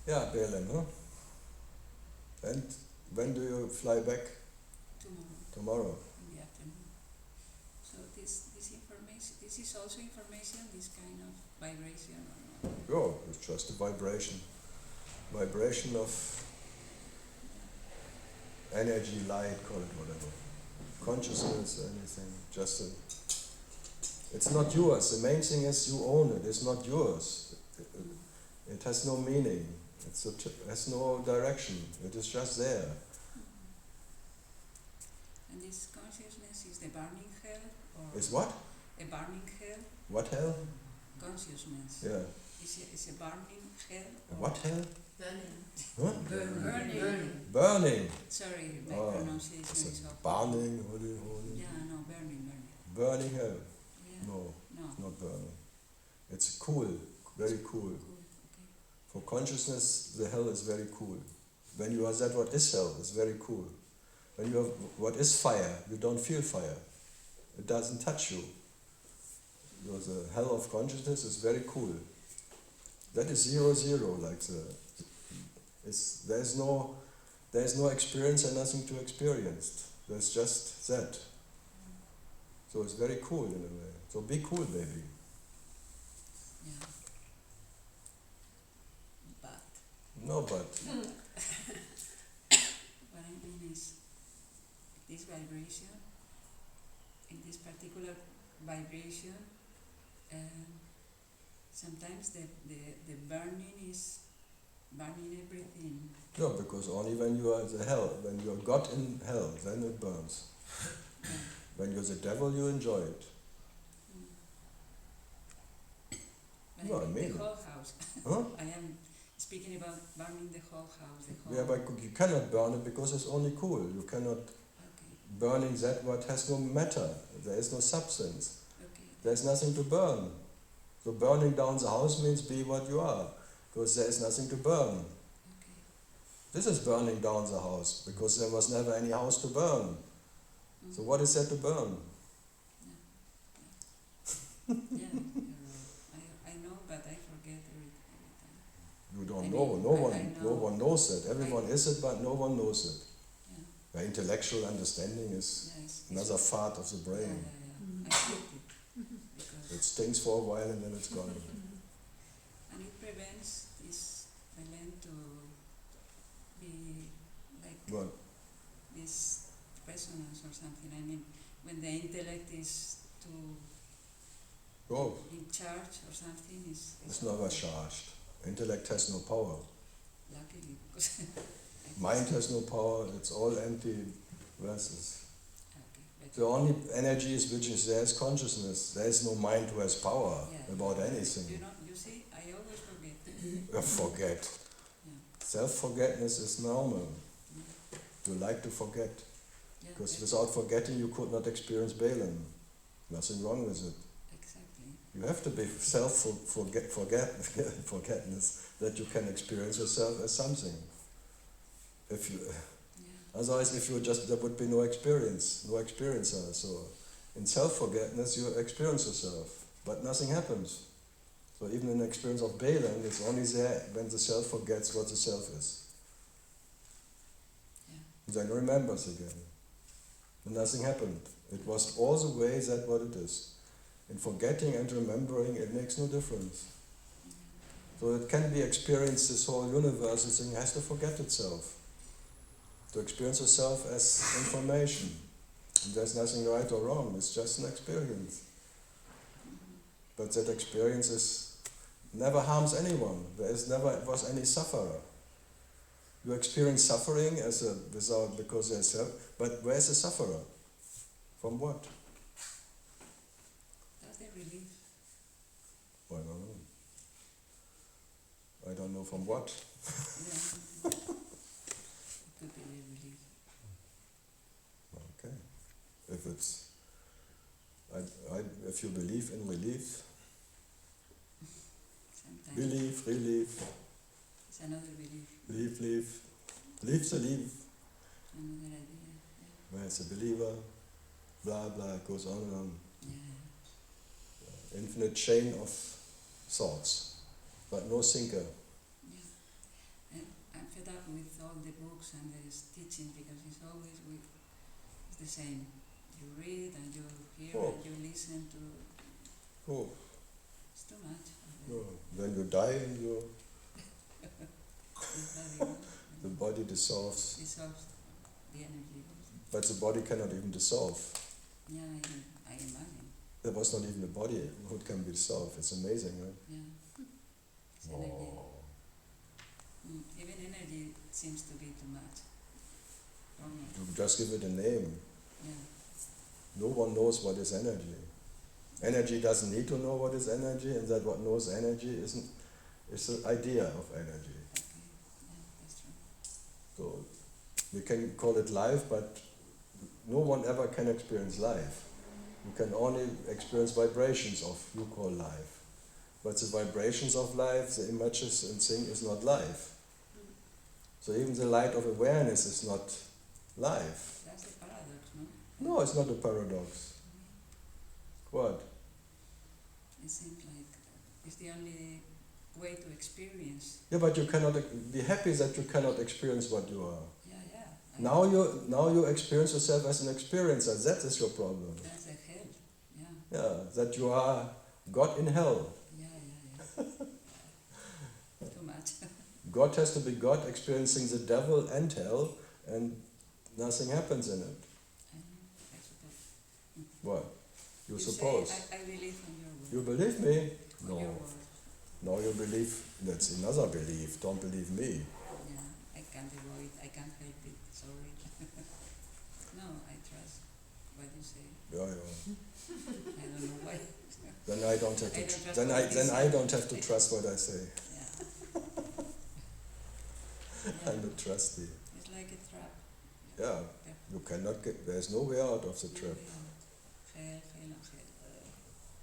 S1: Yeah, Belen, huh? And when do you fly back? Tomorrow.
S2: In the afternoon. So this information, this is also information, this kind of vibration or not?
S1: Oh, it's just a vibration. Vibration of energy, light, call it whatever. Consciousness, anything. Just it's not yours. The main thing is you own it. It's not yours. It has no meaning. It has no direction. It is just there.
S2: And this consciousness is the burning hell? Or
S1: It's what?
S2: a burning hell?
S1: What hell?
S2: Consciousness.
S1: Yeah.
S2: Is a burning hell? Or
S1: What hell?
S6: Burning.
S1: Huh?
S2: Burning.
S1: Burning.
S2: Sorry, my
S1: Oh,
S2: pronunciation
S1: it's
S2: is off.
S1: burning, holy.
S2: Yeah, no, burning.
S1: Burning hell.
S2: Yeah.
S1: No,
S2: No.
S1: not burning. It's cool, very cool.
S2: Cool. Okay.
S1: For consciousness, the hell is very cool. When you are that, what is hell, is very cool. When you have what is fire, you don't feel fire. It doesn't touch you. Because the hell of consciousness is very cool. That is 0, like there's no experience and nothing to experience. There's just that. So it's very cool in a way. So be cool, baby.
S2: Yeah. But
S1: No, but
S2: what I mean is this vibration, in this particular vibration, sometimes the burning is burning everything.
S1: no, because only when you are the hell, when you are God in hell, then it burns. When you're the devil, you enjoy it.
S2: But
S1: No, I mean
S2: the
S1: it.
S2: whole house.
S1: Huh?
S2: I am speaking about burning the whole house.
S1: Yeah, but you cannot burn it because it's only cool. You cannot
S2: Okay.
S1: burning that what has no matter. There is no substance.
S2: Okay.
S1: There's nothing to burn. So burning down the house means be what you are, because there is nothing to burn.
S2: Okay.
S1: This is burning down the house, because there was never any house to burn. So what is there to burn?
S2: Yeah, you're right. I know, but I forget every time.
S1: You don't
S2: I
S1: know.
S2: mean,
S1: No
S2: I
S1: one. No
S2: know.
S1: one knows it. Everyone is it, but no one knows it.
S2: Yeah.
S1: The intellectual understanding is
S2: Yeah, it's
S1: another part of the brain.
S2: Yeah. I get it. Because
S1: It stings for a while and then it's gone.
S2: and it prevents this element to be like
S1: But
S2: this resonance or something. I mean, when the intellect is too
S1: oh,
S2: in charge or something,
S1: it's never charged. Intellect has no power.
S2: luckily because
S1: Mind has no power. It's all empty verses.
S2: okay, but
S1: The only energy is which is there is consciousness. There is no mind who has power
S2: yeah.
S1: about anything.
S2: You know, you see, I always forget.
S1: Forget.
S2: Yeah.
S1: Self-forgetness is normal. You like to forget.
S2: Yeah,
S1: Because without forgetting you could not experience Balaam. Nothing wrong with it.
S2: exactly.
S1: You have to be forgetness that you can experience yourself as something. If you,
S2: Yeah.
S1: otherwise, if you just there would be no experience, no experiencer. So, in self-forgetness, you experience yourself, but nothing happens. So even in the experience of Balaam, it's only there when the self forgets what the self is.
S2: Yeah.
S1: Then remembers again. And nothing happened. It was all the way that what it is. In forgetting and remembering, it makes no difference. So it can be experienced, this whole universe, this thing has to forget itself. To experience itself as information. And there's nothing right or wrong, it's just an experience. But that experience never harms anyone. There is never was any sufferer. You experience suffering because there's but where's the sufferer? From what?
S2: That's the relief.
S1: I don't know. I don't know from what.
S2: Yeah. It could be the relief.
S1: Okay. If it's, if you believe in relief,
S2: Sometimes
S1: relief,
S2: it's another relief,
S1: leave the leave.
S2: another idea.
S1: Where's the believer? Blah blah, it goes on and on.
S2: Yeah.
S1: Infinite chain of thoughts, but no thinker.
S2: Yeah. And I'm fed up with all the books and the teaching because it's always it's the same. You read and you hear
S1: Oh.
S2: and you listen to.
S1: Oh,
S2: It's too much.
S1: no. Then you die and
S2: It's very
S1: the body dissolves.
S2: dissolves the energy.
S1: But the body cannot even dissolve.
S2: Yeah, I imagine.
S1: There was not even a body who can be dissolved. It's amazing, right?
S2: Yeah. It's energy. Even energy seems to be too much. Almost.
S1: You just give it a name.
S2: Yeah.
S1: No one knows what is energy. Energy doesn't need to know what is energy, and that what knows energy is the idea of energy.
S2: Okay. Yeah, that's true.
S1: So we can call it life, but no one ever can experience life. You can only experience vibrations of you call life. But the vibrations of life, the images and things is not life. So even the light of awareness is not life.
S2: That's the paradox, no?
S1: No, it's not a paradox. What?
S2: It seems like it's the only way to experience.
S1: Yeah, but you cannot be happy that you cannot experience what you are.
S2: Yeah, yeah.
S1: Now you experience yourself as an experiencer. That is your problem.
S2: That's a hell. Yeah.
S1: Yeah, that you are God in hell.
S2: Yeah. Too much.
S1: God has to be God experiencing the devil and hell, and nothing happens in it.
S2: I suppose.
S1: What? You
S2: say,
S1: suppose?
S2: I believe in your word.
S1: You believe me?
S2: On
S1: No.
S2: your word.
S1: No, you believe. That's another belief. Don't believe me.
S2: Yeah, I can't avoid. I can't help it. Sorry. No, I trust what you say.
S1: Yeah.
S2: I don't know why.
S1: Then I don't have
S2: I
S1: to.
S2: don't trust
S1: Then
S2: what
S1: I
S2: you
S1: then
S2: say.
S1: I don't have to trust what I say.
S2: Yeah.
S1: I'm not trusty.
S2: It's like a trap.
S1: Yeah. You cannot get. There's no way out of the trap.
S2: Hell, hell, and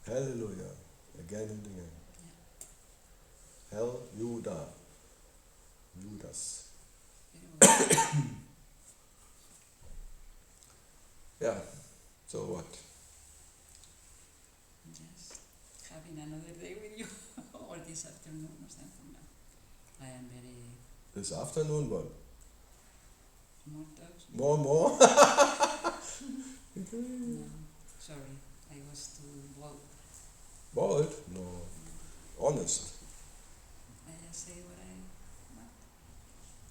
S2: hell.
S1: Hallelujah. Again and again. Hell, Judas.
S2: Very well.
S1: Yeah. So what?
S2: Just having another day with you, or this afternoon or something. No. I am very
S1: This afternoon, what?
S2: more touched.
S1: More?
S2: No, sorry, I was too bold.
S1: Bold? No. Honest.
S2: I just say what I want.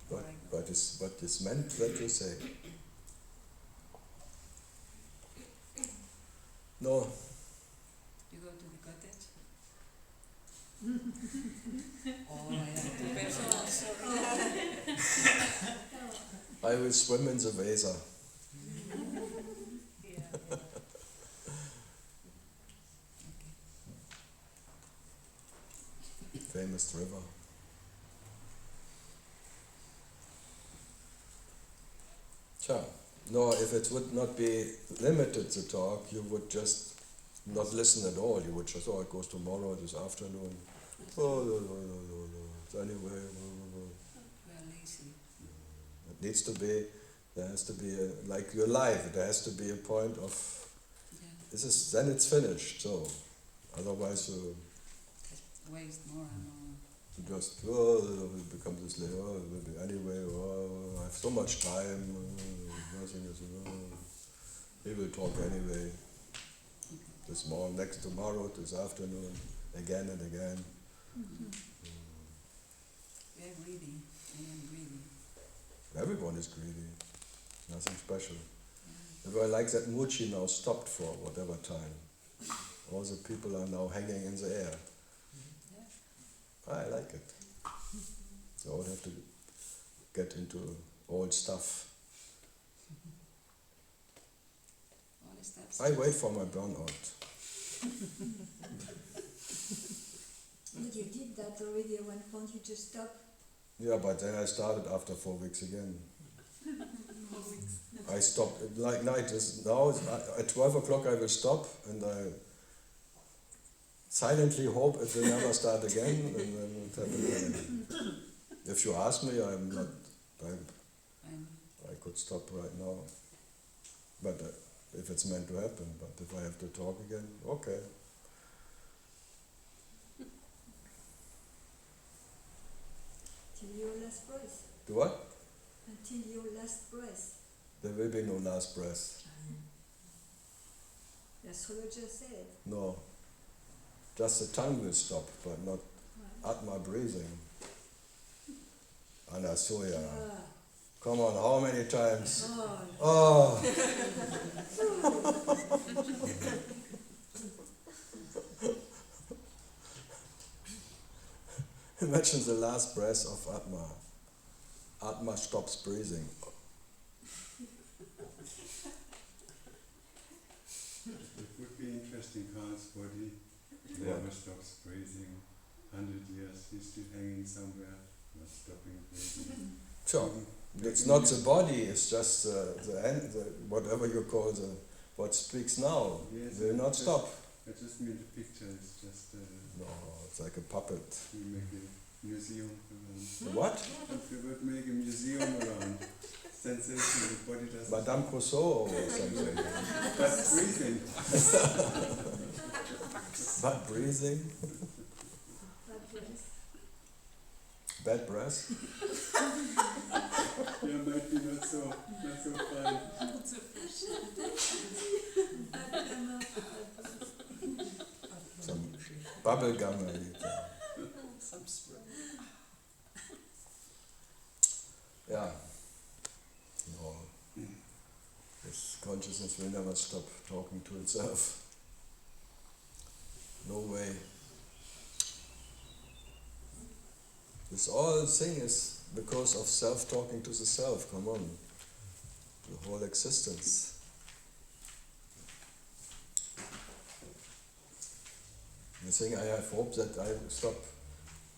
S1: But
S2: Or I go.
S1: but it's meant that you say. No.
S2: You go to the cottage? Oh, I am too personal, sorry.
S1: I will swim in the Weser. Famous river. Sure. No, if it would not be limited, the talk, you would just not listen at all. You would just, it goes tomorrow, this afternoon. Anyway.
S2: We are lazy.
S1: It needs to be, there has to be, like your life, there has to be a point of,
S2: Yeah.
S1: then it's finished, so. Otherwise,
S2: Waste more and more.
S1: you just, it becomes this later, anyway, I have so much time, nothing is, we will talk anyway. This morning, next tomorrow, this afternoon, again and again.
S2: We are greedy. I am greedy.
S1: Everyone is greedy, nothing special. If I like that Muchi now stopped for whatever time, all the people are now hanging in the air.
S2: Yeah.
S1: I like it. You don't have to get into old stuff.
S2: All the steps.
S1: I wait for my burnout.
S3: But you did that already at one point, you just stopped.
S1: Yeah, but then I started after 4 weeks again. I stopped, like night is now, at 12 o'clock I will stop, and I silently hope it will never start again, and then it happen again. If you ask me, I'm not, I could stop right now. But if it's meant to happen, but if I have to talk again, okay.
S3: Till your last breath.
S1: Do what?
S3: Until your last breath.
S1: There will be no last breath.
S3: The astrologer said.
S1: No. Just the tongue will stop, but not Atma breathing. Anasuya.
S3: Ah.
S1: Come on, how many times?
S3: Oh.
S1: Oh! Imagine the last breath of Atma. Atma stops breathing.
S4: It would be interesting, Karl's body
S1: Yeah.
S4: never stops breathing. 100 years, he's still hanging somewhere, not stopping breathing.
S1: Sure. It's not the body, it's just the whatever you call what speaks now.
S4: Yes,
S1: Will not
S4: just-
S1: stop.
S4: I just mean the picture, it's just,
S1: No, it's like a puppet.
S4: we make a museum around.
S1: What?
S4: We would make a museum around sensation, the body doesn't
S1: Madame Cousseau or something.
S4: but breathing.
S1: But breathing,
S3: Bad breath.
S1: bad breath.
S4: Yeah, might be not so fun.
S1: Some bubble gum maybe. Yeah. No. This consciousness will never stop talking to itself. No way. This all thing is because of self-talking to the self, come on. The whole existence. The thing I have hope that I stop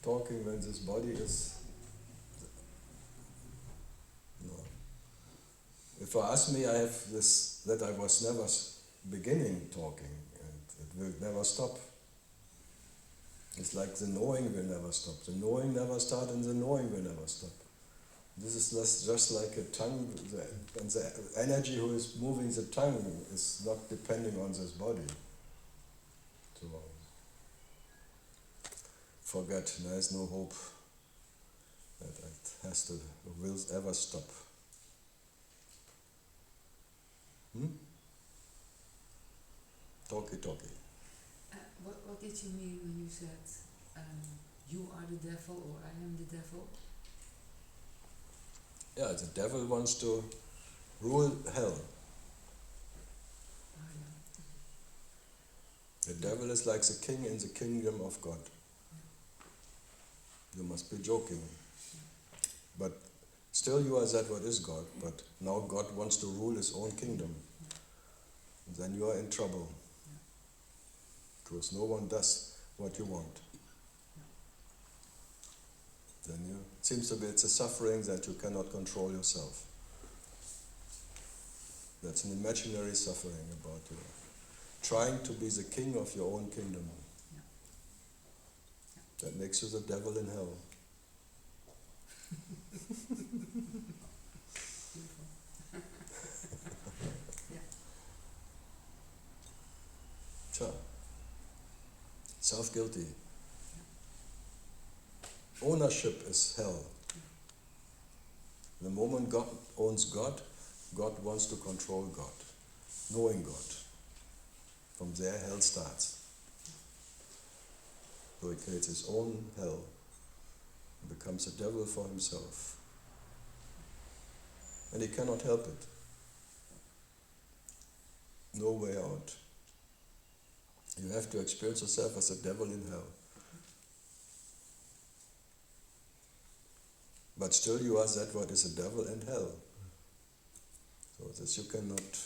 S1: talking when this body is... No. If I ask me, I have this, that I was never beginning talking, and it will never stop. It's like the knowing will never stop. The knowing never starts and the knowing will never stop. This is just like a tongue, and the energy who is moving the tongue is not depending on this body. So, forget, there is no hope that it has to, will ever stop. Talkie.
S7: What did you mean when you said you are the devil or I am the devil?
S1: Yeah, the devil wants to rule hell.
S7: Oh, yeah.
S1: The devil is like the king in the kingdom of God. You must be joking. But still you are that what is God, but now God wants to rule his own kingdom. Then you are in trouble. Because no one does what you want. Then it seems to be it's a suffering that you cannot control yourself. That's an imaginary suffering about you. Trying to be the king of your own kingdom. That makes you the devil in hell. Sure. Self-guilty. Ownership is hell. The moment God owns God, God wants to control God, knowing God. From there, hell starts. So he creates his own hell and becomes a devil for himself. And he cannot help it. No way out. You have to experience yourself as a devil in hell. But still you are that what is the devil and hell. So this you cannot,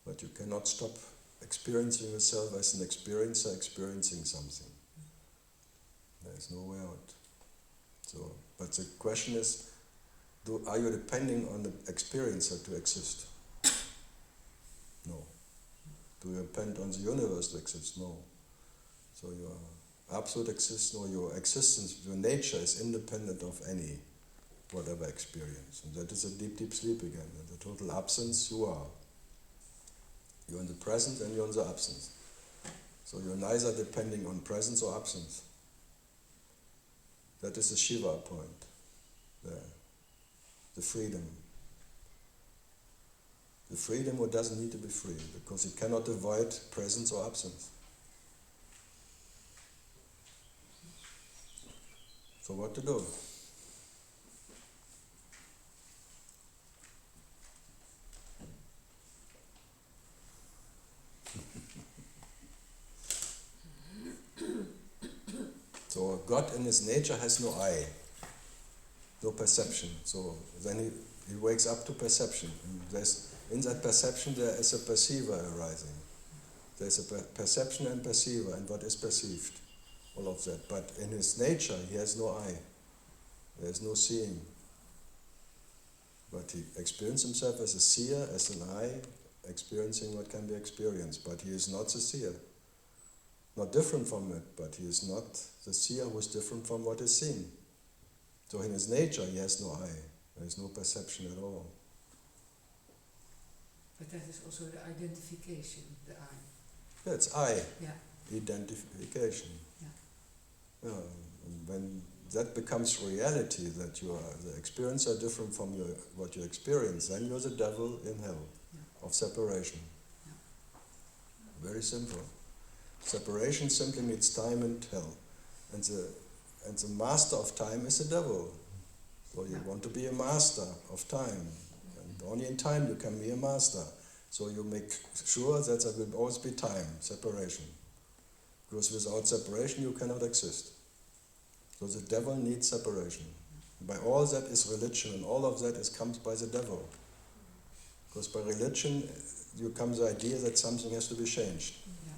S1: but you cannot stop experiencing yourself as an experiencer experiencing something. There is no way out. So, but the question is, are you depending on the experiencer to exist? No. Do you depend on the universe to exist? No. So your absolute existence, or your existence, your nature is independent of any whatever experience. And that is a deep, deep sleep again. And the total absence you are. You're in the present and you're in the absence. So you're neither depending on presence or absence. That is the Shiva point there. The freedom. The freedom who doesn't need to be free, because it cannot avoid presence or absence. So what to do? So God in his nature has no eye, no perception. So then he wakes up to perception. And in that perception there is a perceiver arising. There's a perception and perceiver, and what is perceived, all of that. But in his nature he has no eye. There is no seeing. But he experiences himself as a seer, as an eye, experiencing what can be experienced. But he is not the seer. Not different from it, but he is not the seer who is different from what is seen. So in his nature he has no eye. There is no perception at all.
S7: But that is also the identification, the I.
S1: Yeah, it's I.
S7: Yeah.
S1: Identification.
S7: Yeah.
S1: Yeah. And when that becomes reality, that you are the experiencer different from what you experience, then you're the devil in hell, of separation.
S7: Yeah.
S1: Very simple. Separation simply means time and hell. And the master of time is the devil. So you want to be a master of time. And only in time you can be a master. So you make sure that there will always be time, separation. Because without separation you cannot exist. So the devil needs separation. By all that is religion, and all of that comes by the devil. Because by religion you comes the idea that something has to be changed.
S7: Yeah.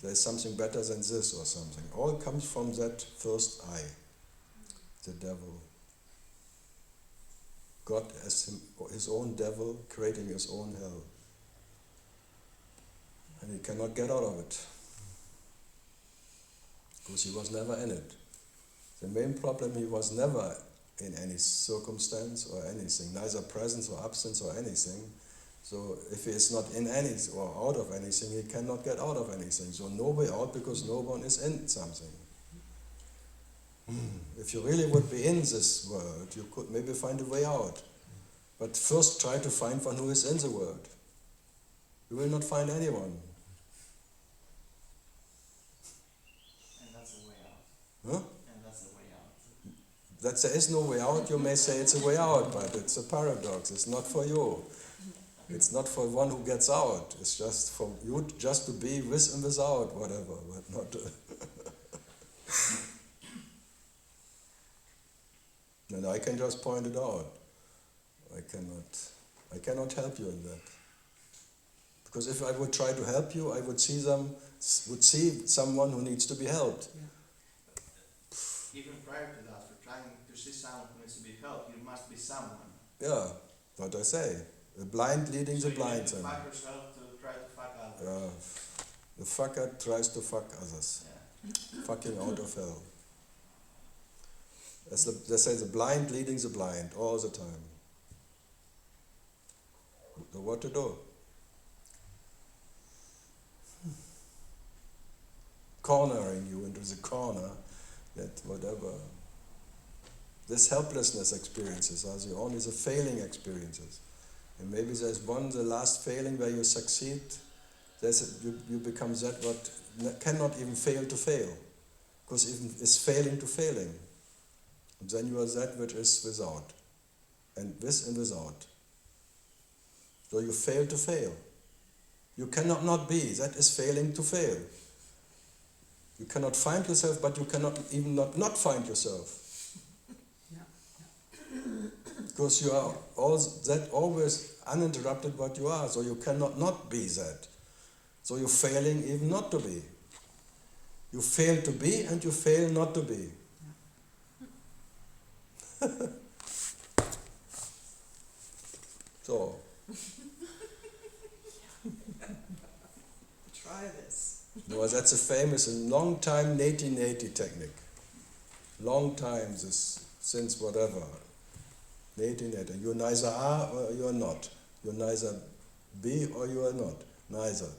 S1: There is something better than this or something. All comes from that first I, the devil. God as his own devil, creating his own hell. And he cannot get out of it. Because he was never in it. The main problem, he was never in any circumstance or anything, neither presence or absence or anything. So if he is not in any or out of anything, he cannot get out of anything. So no way out, because no one is in something. If you really would be in this world, you could maybe find a way out. But first try to find one who is in the world. You will not find anyone.
S10: And that's a way out.
S1: Huh?
S10: And that's a way out.
S1: That there is no way out, you may say it's a way out, but it's a paradox. It's not for you. It's not for one who gets out. It's just for you just to be with and without, whatever, but not and I can just point it out. I cannot help you in that. Because if I would try to help you, I would see someone who needs to be helped.
S7: Yeah.
S10: Even prior to that, for trying to see someone who needs to be helped, you must be someone.
S1: Yeah, what I say. The blind leading
S10: So
S1: the blind.
S10: you fuck yourself to try to fuck others.
S1: The fucker tries to fuck others.
S10: Yeah.
S1: Fucking out of hell. As they say, the blind leading the blind all the time. So what to do? Cornering you into the corner, that whatever. This helplessness experiences are only the failing experiences. And maybe there's the last failing where you succeed. You become that what cannot even fail to fail. Because even is failing to failing. And then you are that which is without. And with and without. So you fail to fail. You cannot not be. That is failing to fail. You cannot find yourself, but you cannot even not find yourself. Because you are all that always uninterrupted what you are, so you cannot not be that. So you're failing even not to be. You fail to be and you fail not to be. So,
S11: Try this.
S1: no, that's a famous and long time 1880 technique. Long time, since whatever. 1880. You neither are or you are not. You neither be or you are not. Neither.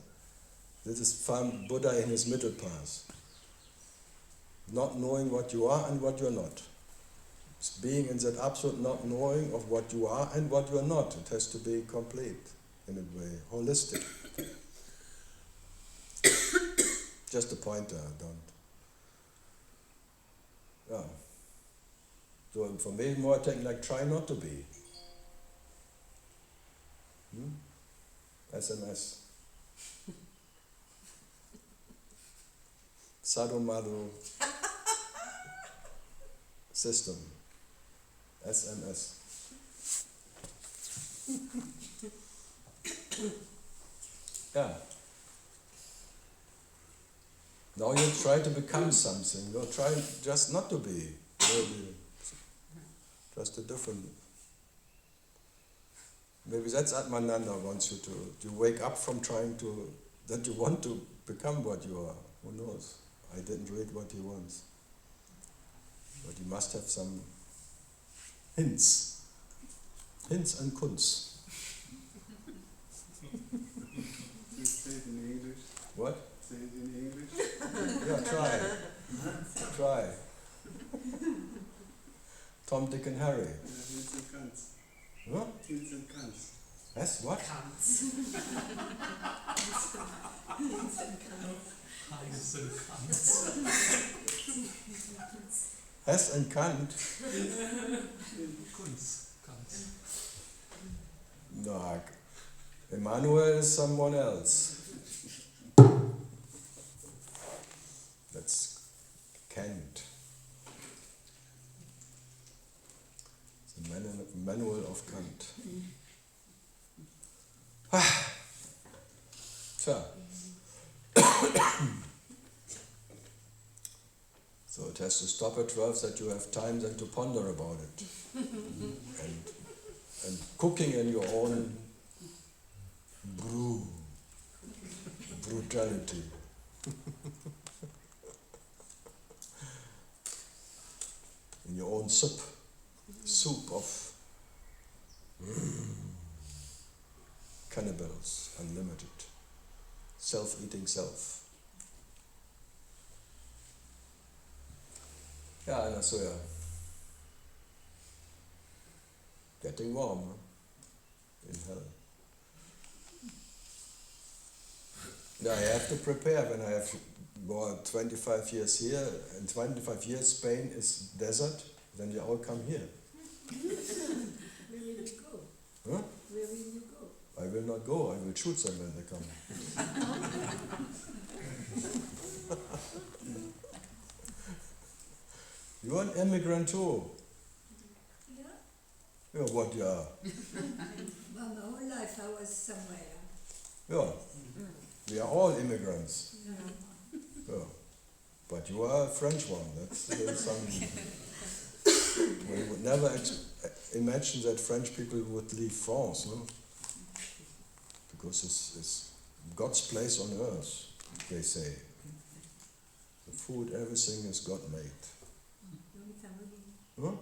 S1: This is found Buddha in his middle path. Not knowing what you are and what you are not. It's being in that absolute not knowing of what you are and what you are not. It has to be complete, in a way, holistic. Just a pointer, yeah. So for me, more taking like try not to be. SMS. Sadomado system. SMS. Yeah. Now you try to become something. You try just not to be. Maybe just a different. Maybe that's Atmananda wants you to wake up from trying to, that you want to become what you are. Who knows? I didn't read what he wants. But he must have some hints. Hints and Kunst.
S4: Say it in English.
S1: What?
S4: Say it in English.
S1: Yeah, try. Try. Tom, Dick and Harry.
S4: Hints and Kunst.
S1: Huh?
S4: Hints and Kunst.
S1: Yes, what? Hess and Kant. No, Emmanuel is someone else. That's Kant. The manual of Kant. Tja. So it has to stop at 12 that you have time then to ponder about it. and cooking in your own brutality. In your own soup of cannibals, unlimited, self-eating self. Yeah, and so yeah. Getting warm, huh? In hell. Yeah, I have to prepare when I have more 25 years here, and 25 years Spain is desert, then you all come here.
S3: Where will you go?
S1: Huh?
S3: Where will you go?
S1: I will not go, I will shoot them when they come. You're an immigrant too.
S3: Yeah?
S1: Yeah, what you are?
S3: Well, my whole life I was somewhere.
S1: Yeah. We are all immigrants.
S3: Yeah.
S1: Yeah. But you are a French one. That's some. We would never imagine that French people would leave France, no? Because it's God's place on earth, they say. The food, everything is God made.
S3: Long time ago.
S1: Huh?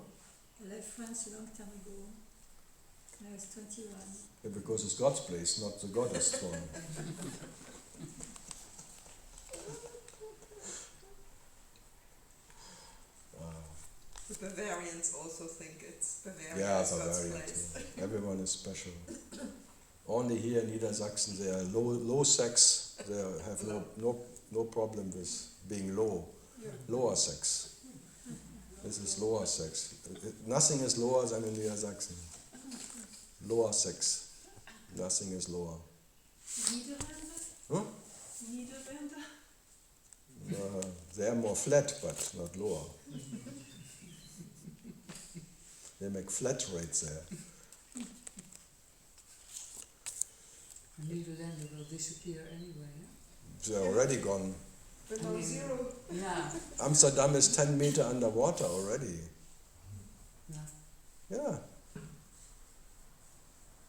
S3: I left France a long time ago. When I was 21.
S1: Yeah, because it's God's place, not the goddess one.
S11: The Bavarians also think it's Bavaria
S1: Yeah,
S11: is God's
S1: Bavaria
S11: place.
S1: too. Everyone is special. Only here in Niedersachsen they are low sex. They have no problem with being low.
S11: Yeah.
S1: Lower sex. This is lower sex. Nothing is lower than in Niedersachsen. Lower sex. Nothing is lower.
S9: Niederlande?
S1: Huh?
S9: Niederlande?
S1: They are more flat, but not lower. They make flat rates there.
S7: And neither then they will disappear anyway.
S1: They're already gone.
S11: Below
S7: mean,
S11: zero.
S7: Yeah.
S1: Amsterdam is 10 meters underwater already.
S7: Yeah.
S1: Yeah.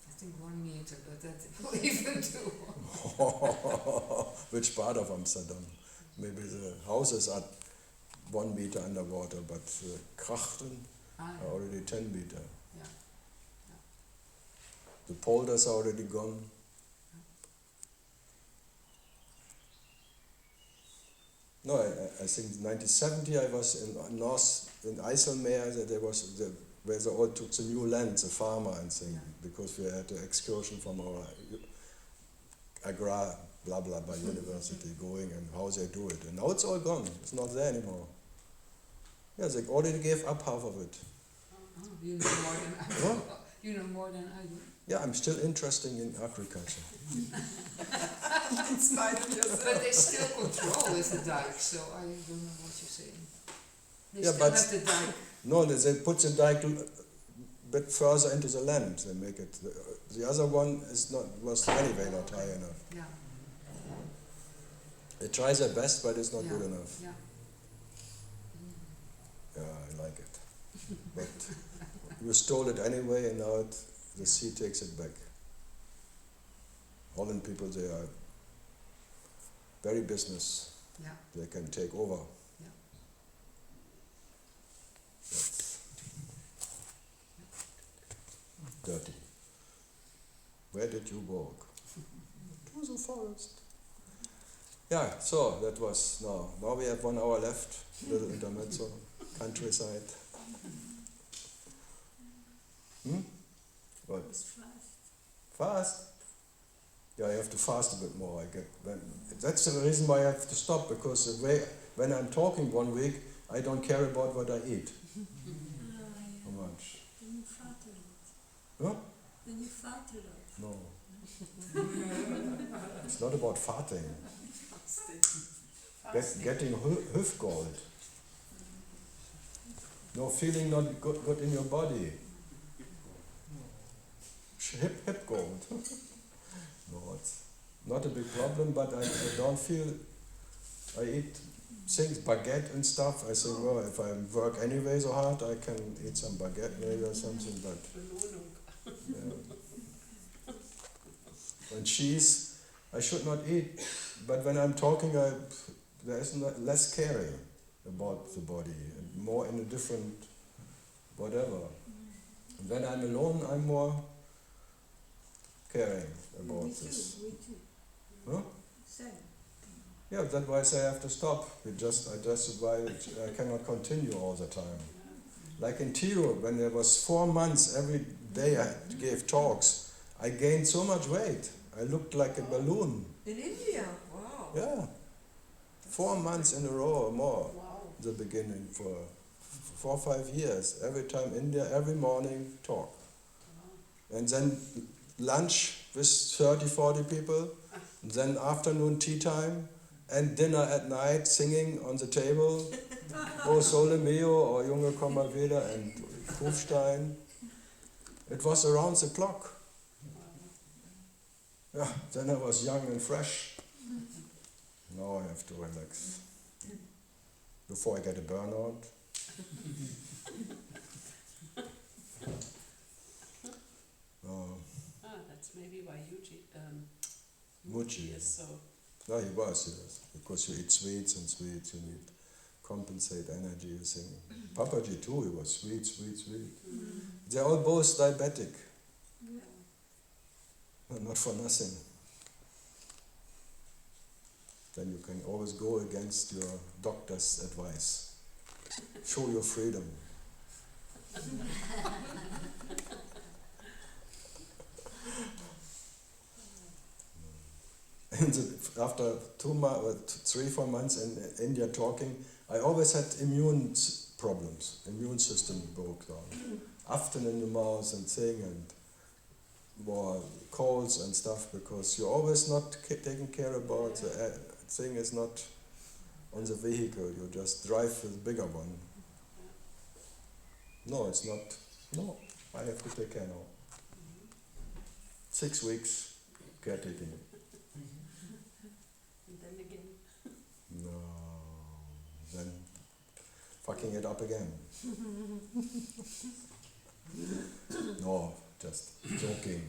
S7: I think 1 meter, but that will even do.
S1: Which part of Amsterdam? Maybe the houses are 1 meter underwater, but the krachten
S7: Ah,
S1: are already 10 meter.
S7: yeah.
S1: The polders are already gone. No, I think 1970 I was in IJsselmeer, where they all took the new land, the farmer and thing,
S7: Yeah.
S1: because we had an excursion from our Agrar, blah blah blah university going and how they do it. And now it's all gone, it's not there anymore. Yeah, they already gave up half of it.
S7: Oh, you know more than I do.
S1: What?
S7: You know more than I do.
S1: Yeah, I'm still interested in agriculture.
S11: In spite of yourself.
S7: But they still control with the dike, so I don't know what you're saying. They
S1: Yeah,
S7: still
S1: but
S7: have the dike.
S1: No, they put the dike a bit further into the land. They make it. The other one was anyway not high enough.
S7: Yeah.
S1: They try their best, but it's not
S7: Yeah.
S1: good enough.
S7: Yeah.
S1: Yeah, I like it. But you stole it anyway, and now the sea takes it back. Holland people, they are very business.
S7: Yeah.
S1: They can take over.
S7: Yeah.
S1: That's dirty. Where did you walk? To the forest. Yeah, so that was now we have 1 hour left, little intermezzo, countryside. What?
S3: It was fast.
S1: Fast? Yeah, you have to fast a bit more. That's the reason why I have to stop, because when I'm talking 1 week, I don't care about what I eat. How much?
S3: Then you fart a lot.
S1: Huh?
S3: Then you fart a lot.
S1: No. It's not about farting. Getting hüftgold. No, feeling not good in your body. Hip gold. No, it's not a big problem, but I don't feel. I eat things, baguette and stuff. I say, well, if I work anyway so hard, I can eat some baguette maybe or something, but. Yeah. And cheese, I should not eat, but when I'm talking, there is less caring about the body, and more in a different whatever. And when I'm alone, I'm more caring about
S3: We
S1: this.
S3: too.
S1: Huh?
S3: Same.
S1: Yeah, that's why I say I have to stop. That's why I cannot continue all the time. Like in Tiro, when there was 4 months, every day I gave talks, I gained so much weight. I looked like a balloon.
S11: In India? Wow.
S1: Yeah. 4 months in a row or more.
S11: Wow.
S1: The beginning for 4 or 5 years. Every time India, every morning talk. And then lunch with 30, 40 people. And then afternoon tea time. And dinner at night, singing on the table. O Sole Mio or Junge komm mal wieder and Kufstein. It was around the clock. Yeah, then I was young and fresh. Now I have to relax. Before I get a burnout.
S12: That's maybe why
S1: Muji
S12: is so.
S1: No, he was, yes. Because you eat sweets, you need compensate energy, you think. Papaji too, he was sweet. They're all both diabetic.
S3: Yeah.
S1: Not for nothing. Then you can always go against your doctor's advice. Show your freedom. After 3-4 months in India talking, I always had immune problems. Immune system broke down. Often in the mouth and thing, and more colds and stuff, because you're always not taking care about the thing is not on the vehicle. You just drive with the bigger one. No, it's not No, I have to take care now. 6 weeks caretaking.
S6: And then again.
S1: No, then fucking it up again. No, just joking.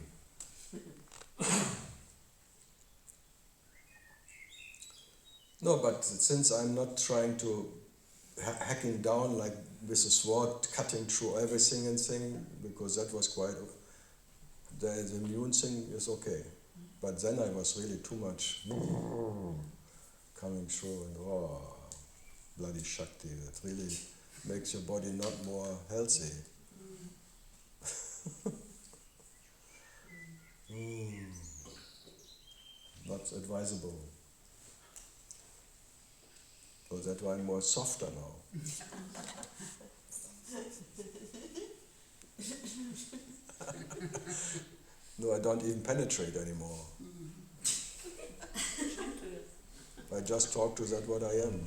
S1: No, but since I'm not trying to hacking down like with a sword, cutting through everything and thing, because that was quite. The immune thing is okay, but then I was really too much coming through and bloody Shakti. That really makes your body not more healthy. Not advisable. So that's why I'm more softer now. No, I don't even penetrate anymore. I just talk to that what I am.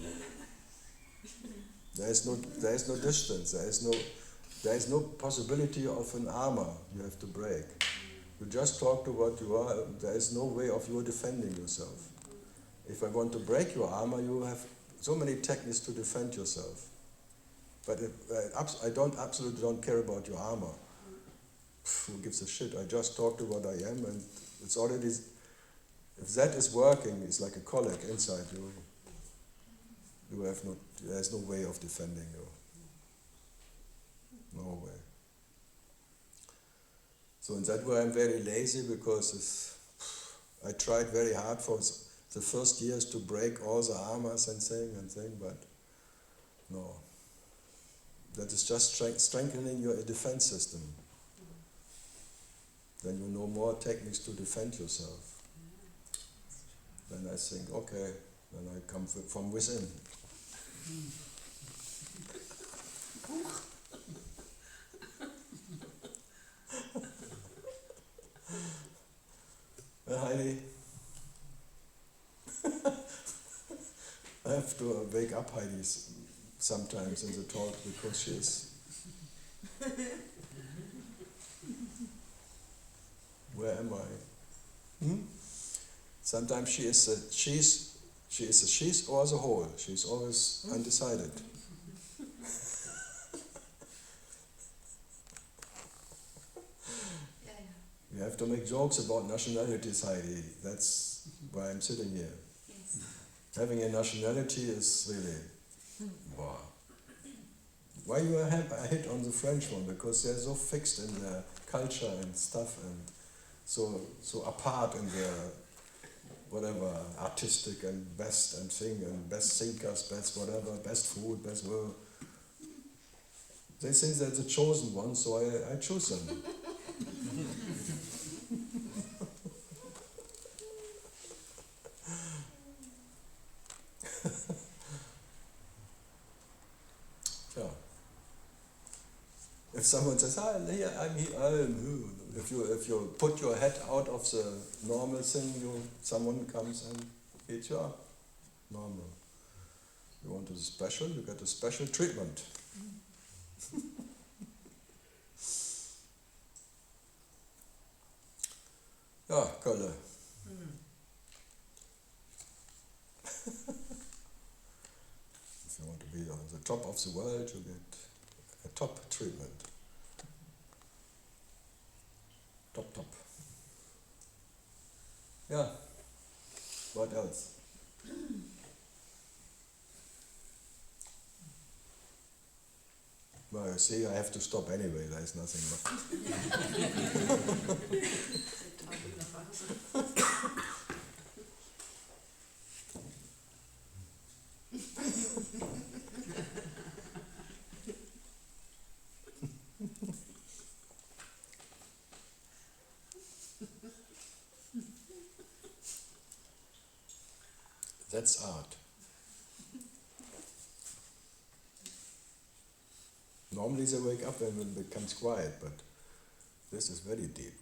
S1: There is no distance. There is no possibility of an armor you have to break. You just talk to what you are. There is no way of you defending yourself. If I want to break your armor, you have so many techniques to defend yourself. But I absolutely don't care about your armor. Who gives a shit? I just talk to what I am, and it's already. If that is working, it's like a colic inside you. You have no. There's no way of defending you. No way. So in that way, I'm very lazy because I tried very hard for the first years to break all the armors and thing, but no. That is just strengthening your defense system. Then you know more techniques to defend yourself. Then I think, okay, then I come from within. Heidi, I have to wake up Heidi sometimes in the talk because she is. Where am I? Sometimes she is a she's or the whole. She's always undecided. You have to make jokes about nationalities, Heidi. That's why I'm sitting here.
S2: Yes.
S1: Having a nationality is really, wow. Why you have a hit on the French one? Because they're so fixed in their culture and stuff, and so apart in their whatever artistic and best and thing and best thinkers, best whatever, best food, best world. They think they're the chosen one, so I choose them. Yeah. If someone says, I'm here, if you put your head out of the normal thing, someone comes and hits you up. Normal. You want a special, you get a special treatment. Ja, Kölle. If you want to be on the top of the world, you get a top treatment. Top. Yeah. What else? Well, you see, I have to stop anyway. There's nothing That's art. Normally they wake up and it becomes quiet, but this is very deep.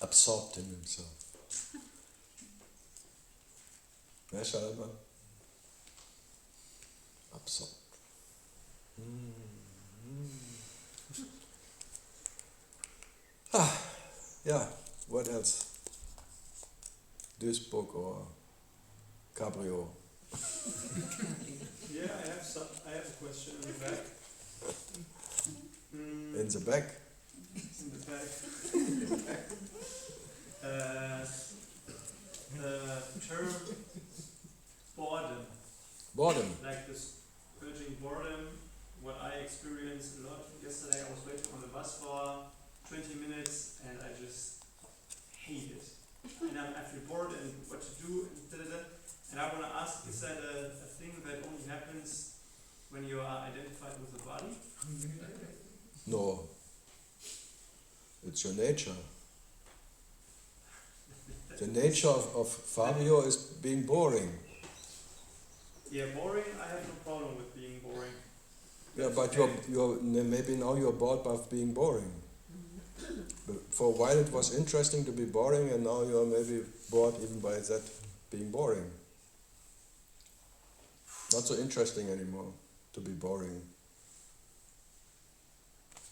S1: Absorbed in himself. Yeah, Shalaba? absorb. Yeah, what else? Duisburg or Cabrio?
S8: Yeah, I have a question in the back.
S1: In the back?
S8: In the back. The term boredom.
S1: Boredom.
S8: Like this urging boredom, what I experienced a lot. Yesterday I was waiting on the bus for 20 minutes and I just hate it. And I feel bored and what to do and da-da-da. And I want to ask, is that a thing that only happens when you are identified with the body?
S1: No. It's your nature. The nature of Fabio is being boring.
S8: Yeah, boring, I have no problem with being boring.
S1: Yeah, but you're maybe now you're bored by being boring. But for a while it was interesting to be boring, and now you're maybe bored even by that being boring. Not so interesting anymore to be boring.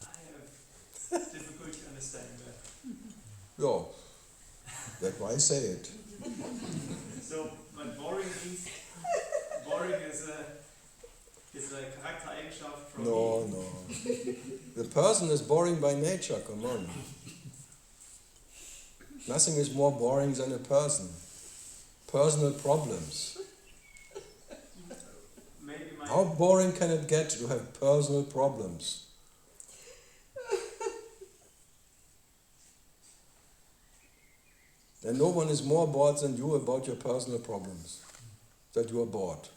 S8: I have difficulty understanding that.
S1: Yeah, that's why I say it.
S8: So, but boring means boring is a Charaktereigenschaft from
S1: No,
S8: me.
S1: no. The person is boring by nature, come on. Nothing is more boring than a person. Personal problems.
S8: Maybe my
S1: How boring can it get to have personal problems? And no one is more bored than you about your personal problems. That you are bored.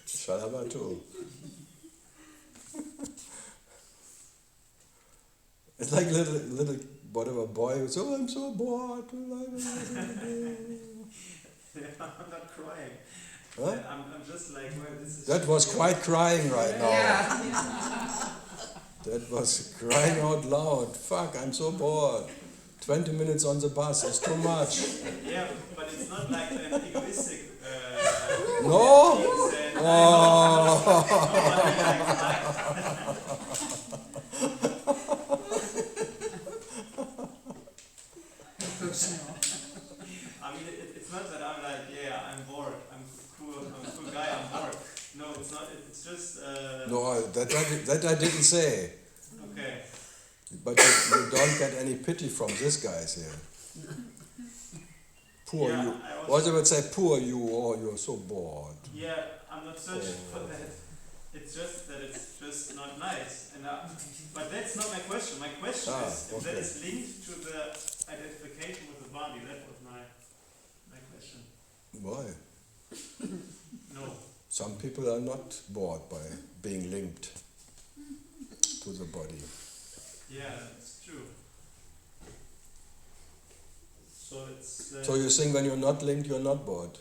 S1: Shalaba too. It's like little whatever boy who's, oh, I'm so bored.
S8: Yeah, I'm not crying.
S1: Huh?
S8: I'm just like, well, this is.
S1: That was quite crying right now.
S7: Yeah.
S1: That was crying out loud. Fuck, I'm so bored. 20 minutes on the bus is too much.
S8: Yeah, but it's not like an egoistic.
S1: No?
S8: Things,
S1: Oh.
S7: Personal.
S8: I mean, it's not that I'm like, yeah, I'm bored. I'm a cool guy. I'm bored. No, it's not. It's just.
S1: No, that I didn't say.
S8: Okay.
S1: But you don't get any pity from these guys here. Poor
S8: Yeah,
S1: you.
S8: I
S1: What
S8: also,
S1: they would say, poor you, oh, you're so bored.
S8: yeah, I'm not searching
S1: Oh.
S8: for that. It's just that it's just not nice. And but that's not my question. My question is if that
S1: okay.
S8: is linked to the identification with the body. That was my question.
S1: Why?
S8: No.
S1: Some people are not bored by being linked to the body.
S8: Yeah, that's true. So it's.
S1: So you think when you're not linked, you're not bored.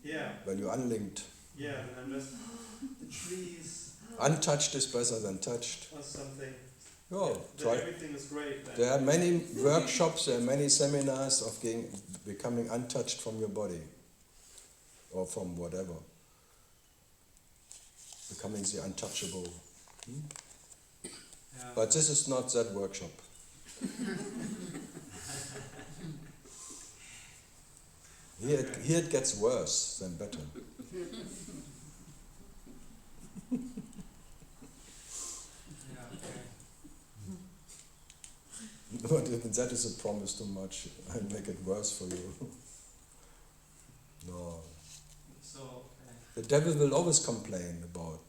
S8: Yeah.
S1: When you're unlinked.
S8: Yeah, and I'm just the trees
S1: Untouched is better than touched.
S8: or something.
S1: Oh,
S8: That
S1: try.
S8: everything is great. Then.
S1: There are many workshops, there are many seminars of becoming untouched from your body. Or from whatever. Becoming the untouchable.
S8: Yeah.
S1: But this is not that workshop. Here it gets worse than better.
S8: Yeah, okay.
S1: But if that is a promise too much, I make it worse for you. No.
S8: So, okay.
S1: The devil will always complain about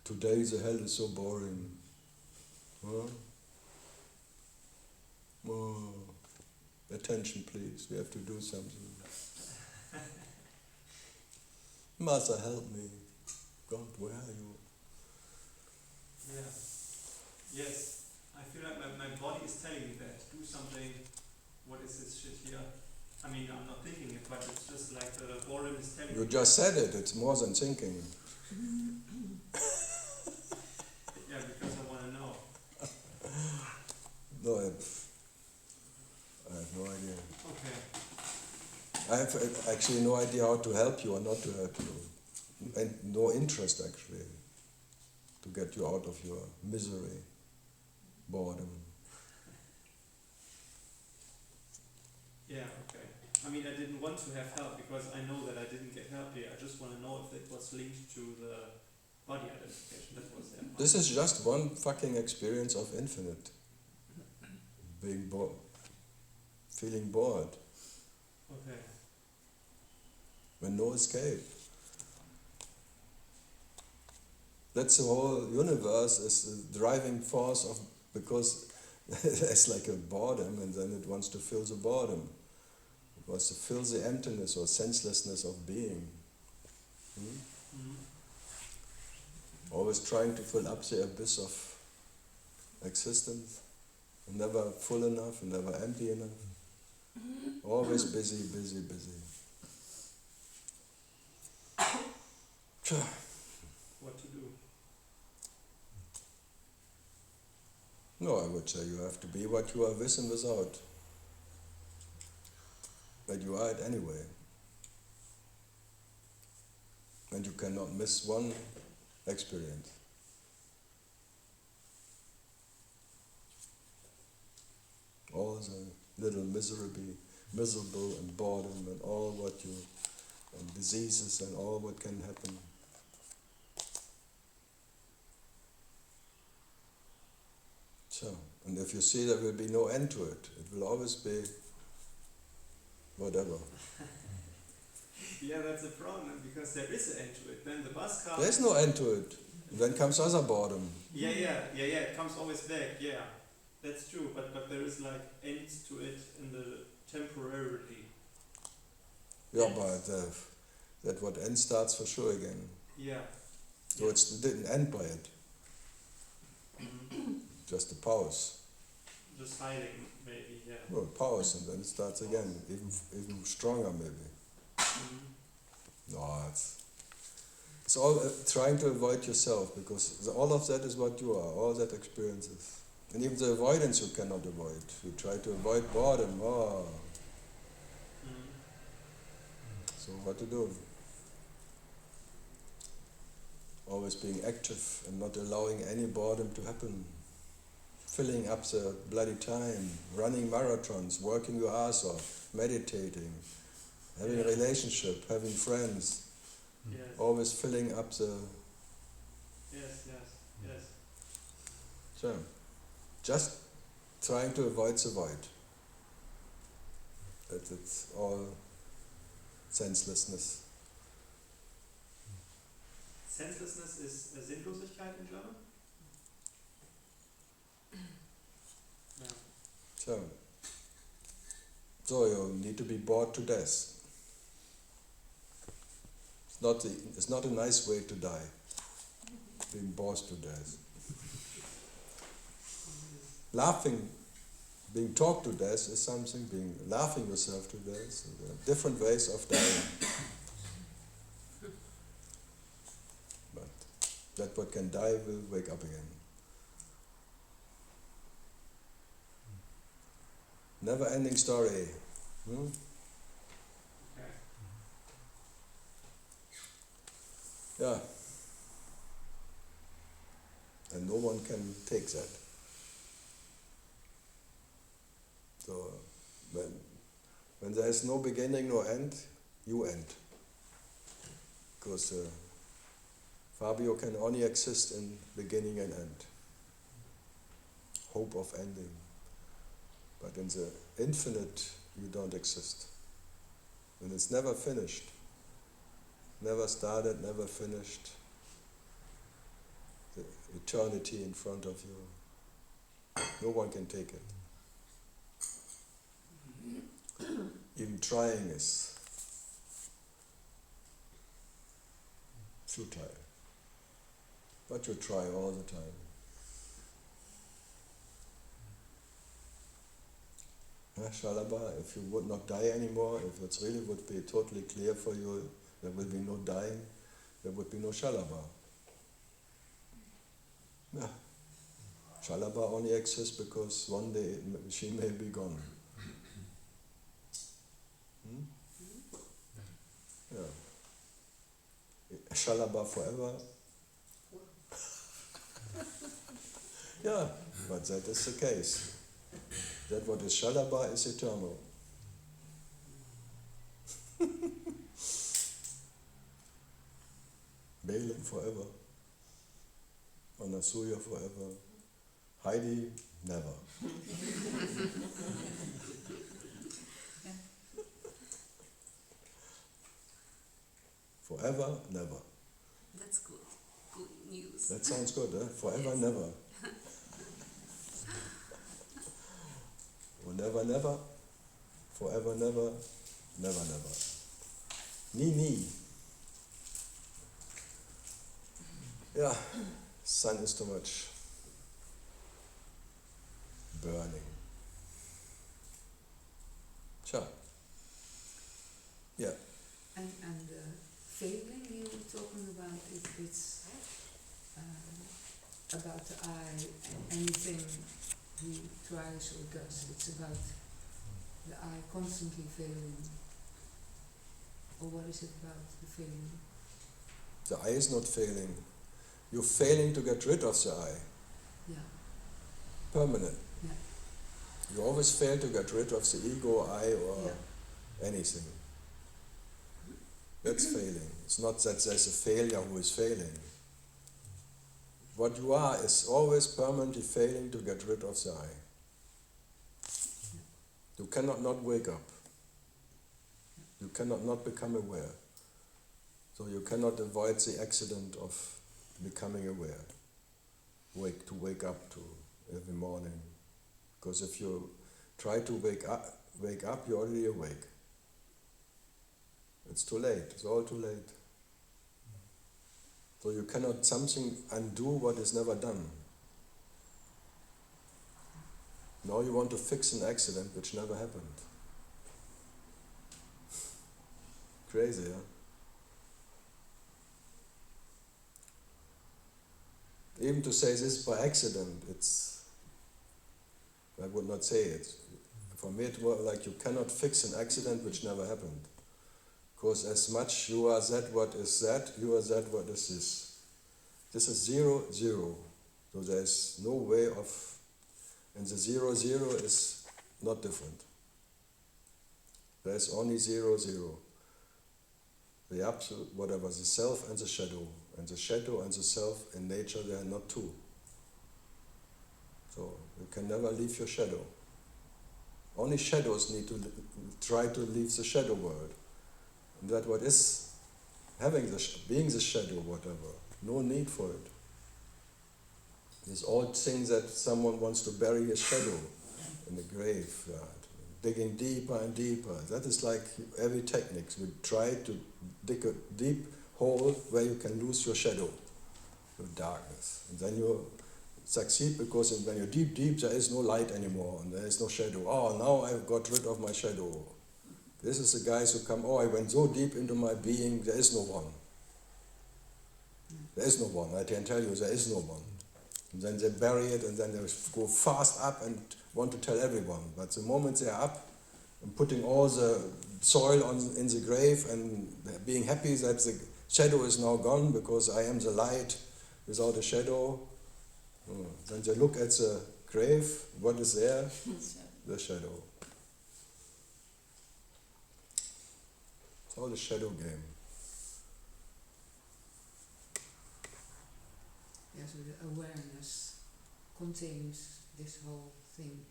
S1: today the hell is so boring. Huh? Oh, attention please, we have to do something. Mother, help me. God, where are you?
S8: Yeah. Yes. I feel like my body is telling me that. Do something. What is this shit here? I mean, I'm not thinking it, but it's just like the boredom is telling me.
S1: You just said it, it's more than thinking.
S8: Yeah, because I want to know.
S1: No, I have no idea.
S8: Okay.
S1: I have actually no idea how to help you or not to help you. And no interest actually to get you out of your misery, boredom.
S8: Yeah, okay. I mean, I didn't want to have help because I know that I didn't get help here. I just want to know if it was linked to the body identification. That was there.
S1: This is just one fucking experience of infinite. Being bored, feeling bored,
S8: Okay.
S1: when no escape. That's the whole universe is the driving force of, because there's like a boredom and then it wants to fill the boredom. It wants to fill the emptiness or senselessness of being. Always trying to fill up the abyss of existence. Never full enough and never empty enough. Always busy, busy, busy.
S8: What to do?
S1: No, I would say you have to be what you are with and without. But you are it anyway. And you cannot miss one experience. All the little miserable and boredom and all what you, and diseases and all what can happen. So, and if you see there will be no end to it, it will always be whatever.
S8: Yeah, that's a problem because there is an end to it. Then the bus comes.
S1: There's no end to it. And then comes other boredom.
S8: Yeah, it comes always back, yeah. That's true, but there is like ends to it in the temporarily.
S1: Yeah, but that what end starts for sure again.
S8: Yeah.
S1: So it didn't end by it. Just a pause.
S8: Just hiding, maybe, yeah.
S1: Well, pause and then it starts again, even stronger maybe. No, it's all trying to avoid yourself because all of that is what you are, all that experiences. And even the avoidance you cannot avoid. You try to avoid boredom. So what to do? Always being active and not allowing any boredom to happen. Filling up the bloody time, running marathons, working your ass off, meditating, having a relationship, having friends.
S8: Yes.
S1: Always filling up the...
S8: Yes.
S1: So, just trying to avoid the void. That it's all senselessness.
S8: Senselessness is Sinnlosigkeit in German? Yeah.
S1: So you need to be bored to death. It's not a nice way to die, being bored to death. Laughing, being talked to death is something, laughing yourself to death. So there are different ways of dying. But that what can die will wake up again. Never-ending story.
S8: Okay.
S1: Yeah. And no one can take that. So when there is no beginning, no end, you end. Because Fabio can only exist in beginning and end. Hope of ending. But in the infinite, you don't exist. And it's never finished. Never started, never finished. The eternity in front of you. No one can take it. Even trying is futile. But you try all the time. Shalaba, if you would not die anymore, if it really would be totally clear for you, there will be no dying, there would be no Shalaba. Yeah. Shalaba only exists because one day she may be gone. Yeah. Shalaba forever. Yeah, but that is the case. That what is Shalaba is eternal. Balaam forever. Anasuya forever. Heidi, never. Forever, never.
S6: That's good. Good news.
S1: That sounds good, eh? Forever, never. Or never, never. Forever, never. Never, never. Ni. Yeah, sun is too much. Burning. Sure. Yeah.
S7: And failing you were talking about, it's about the eye, anything he tries or does, it's about the eye constantly failing. Or what is it about, the failing?
S1: The eye is not failing. You're failing to get rid of the eye.
S7: Yeah.
S1: Permanent.
S7: Yeah.
S1: You always fail to get rid of the ego, I, or anything. That's failing. It's not that there's a failure who is failing. What you are is always permanently failing to get rid of the I. You cannot not wake up. You cannot not become aware. So you cannot avoid the accident of becoming aware. To wake up to every morning. Because if you try to wake up, you're already awake. It's too late. It's all too late. So you cannot something undo what is never done. Now you want to fix an accident which never happened. Crazy, huh? Even to say this by accident, I would not say it. For me it was like you cannot fix an accident which never happened. Because as much you are that what is that, you are that what is this. This is 0, 0. So there is no way of, and the 0, 0 is not different. There is only 0, 0. The absolute, whatever, the self and the shadow. And the shadow and the self in nature, they are not two. So you can never leave your shadow. Only shadows need to try to leave the shadow world. And that what is having being the shadow, whatever, no need for it. This old thing that someone wants to bury his shadow in the graveyard, digging deeper and deeper. That is like every technique. We try to dig a deep hole where you can lose your shadow, your darkness. And then you succeed because when you're deep, deep, there is no light anymore and there is no shadow. Oh, now I've got rid of my shadow. This is the guys who come, I went so deep into my being, there is no one. There is no one, I can tell you, there is no one. And then they bury it and then they go fast up and want to tell everyone. But the moment they are up and putting all the soil in the grave and being happy that the shadow is now gone because I am the light without a shadow, then they look at the grave, what is there? The shadow. It's all the shadow game.
S7: Yeah, so the awareness contains this whole thing.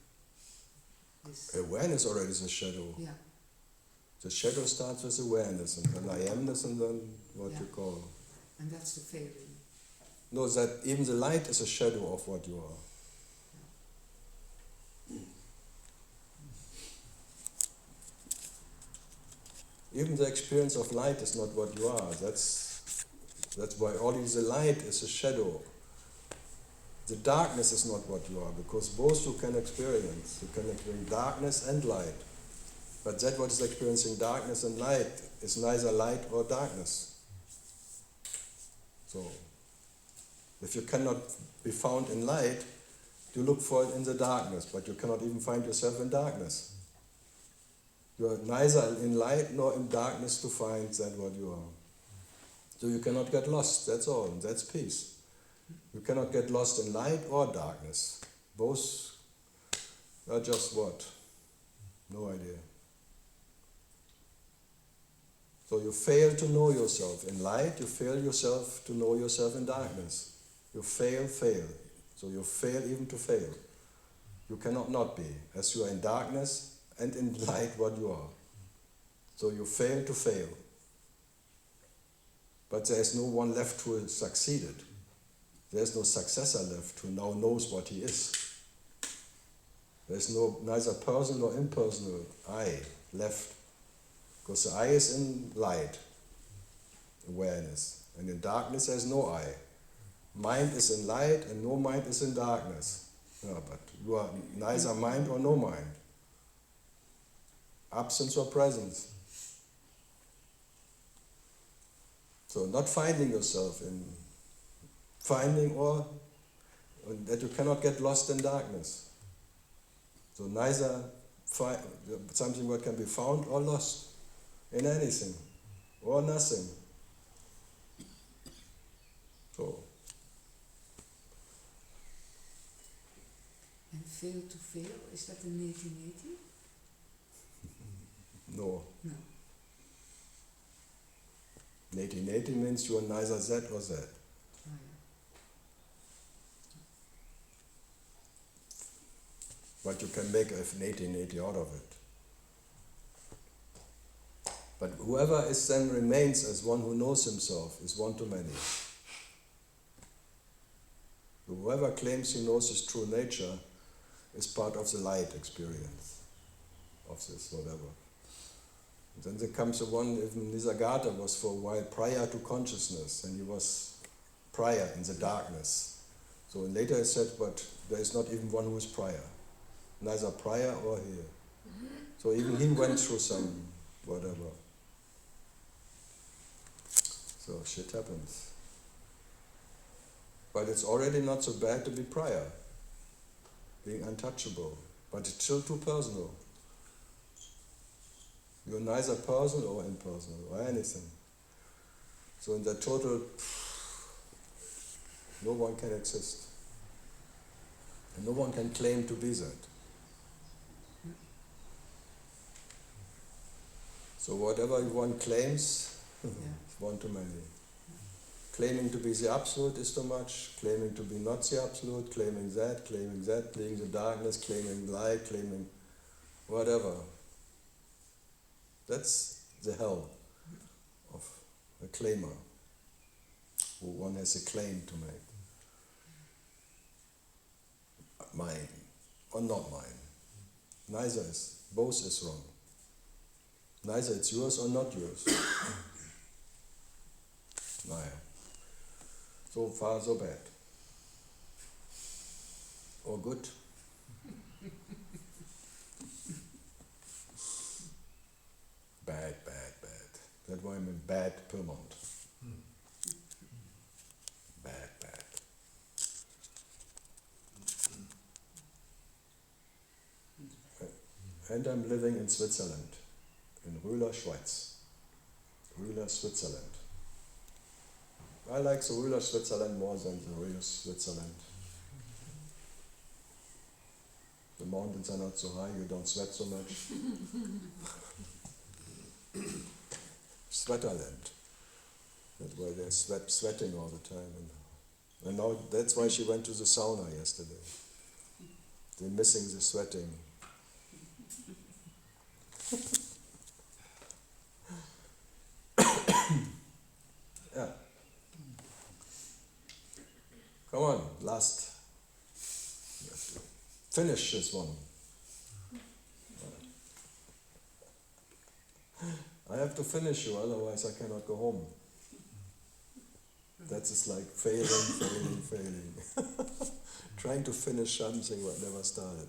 S1: Awareness already is a shadow.
S7: Yeah.
S1: The shadow starts with awareness, and then I amness, and then what you call.
S7: And that's the failing.
S1: No, that even the light is a shadow of what you are. Even the experience of light is not what you are. That's why only the light is a shadow. The darkness is not what you are, because both you can experience. You can experience darkness and light. But that what is experiencing darkness and light is neither light or darkness. So, if you cannot be found in light, you look for it in the darkness, but you cannot even find yourself in darkness. You are neither in light nor in darkness to find that what you are. So you cannot get lost, that's all, that's peace. You cannot get lost in light or darkness. Both are just what? No idea. So you fail to know yourself in light, you fail yourself to know yourself in darkness. You fail. So you fail even to fail. You cannot not be, as you are in darkness and in light what you are. So you fail to fail. But there is no one left who has succeeded. There is no successor left who now knows what he is. There is neither personal nor impersonal I left. Because the I is in light, awareness. And in darkness there is no I. Mind is in light and no mind is in darkness. Yeah, but you are neither mind or no mind. Absence or presence. So not finding yourself in finding or that you cannot get lost in darkness. So neither something what can be found or lost in anything or nothing. So.
S7: And fail to fail, is that a neti-neti?
S1: No.
S7: No.
S1: Neti-neti means you are neither that or that.
S7: Oh, yeah.
S1: But you can make a neti-neti out of it. But whoever is then remains as one who knows himself is one to many. Whoever claims he knows his true nature is part of the light experience of this whatever. And then there comes the one, even Nisargata was for a while prior to consciousness, and he was prior in the darkness. So later he said, but there is not even one who is prior. Neither prior or here. So even he went through some whatever. So shit happens. But it's already not so bad to be prior, being untouchable, but it's still too personal. You're neither personal or impersonal or anything. So in that total, no one can exist. And no one can claim to be that. So whatever one claims, is one too many. Claiming to be the absolute is too much, claiming to be not the absolute, claiming that, claiming the darkness, claiming light, claiming whatever. That's the hell of a claimer, who one has a claim to make. Mine, or not mine. Neither is, both is wrong. Neither it's yours or not yours. Naja. So far, so bad. Or good. Bad. That's why I'm in bad Pyrmont. Bad. And I'm living in Switzerland, in Rühler, Schweiz. Rühler, Switzerland. I like the Rühler, Switzerland more than the real Switzerland. The mountains are not so high, you don't sweat so much. Sweaterland. That's why they're sweating all the time. And now that's why she went to the sauna yesterday. They're missing the sweating. Yeah. Come on, last. You have to finish this one. I have to finish you, otherwise I cannot go home. That's just like failing. Trying to finish something what never started.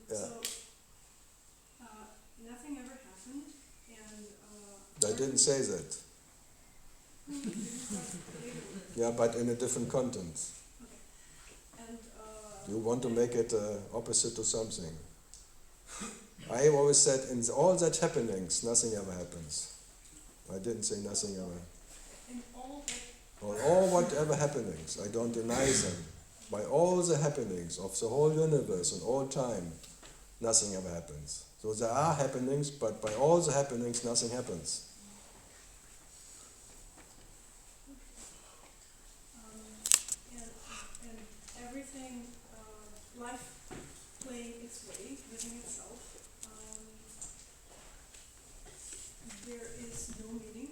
S9: So, nothing ever happened, and
S1: I didn't say that. Yeah, but in a different content.
S9: Okay. And
S1: You want to make it opposite to something. I always said, in all that happenings, nothing ever happens. I didn't say nothing ever.
S9: In all that,
S1: Or all whatever happenings, I don't deny them. By all the happenings of the whole universe and all time, nothing ever happens. So there are happenings, but by all the happenings, nothing happens.
S9: and everything, life playing its way, living itself, there is no meaning.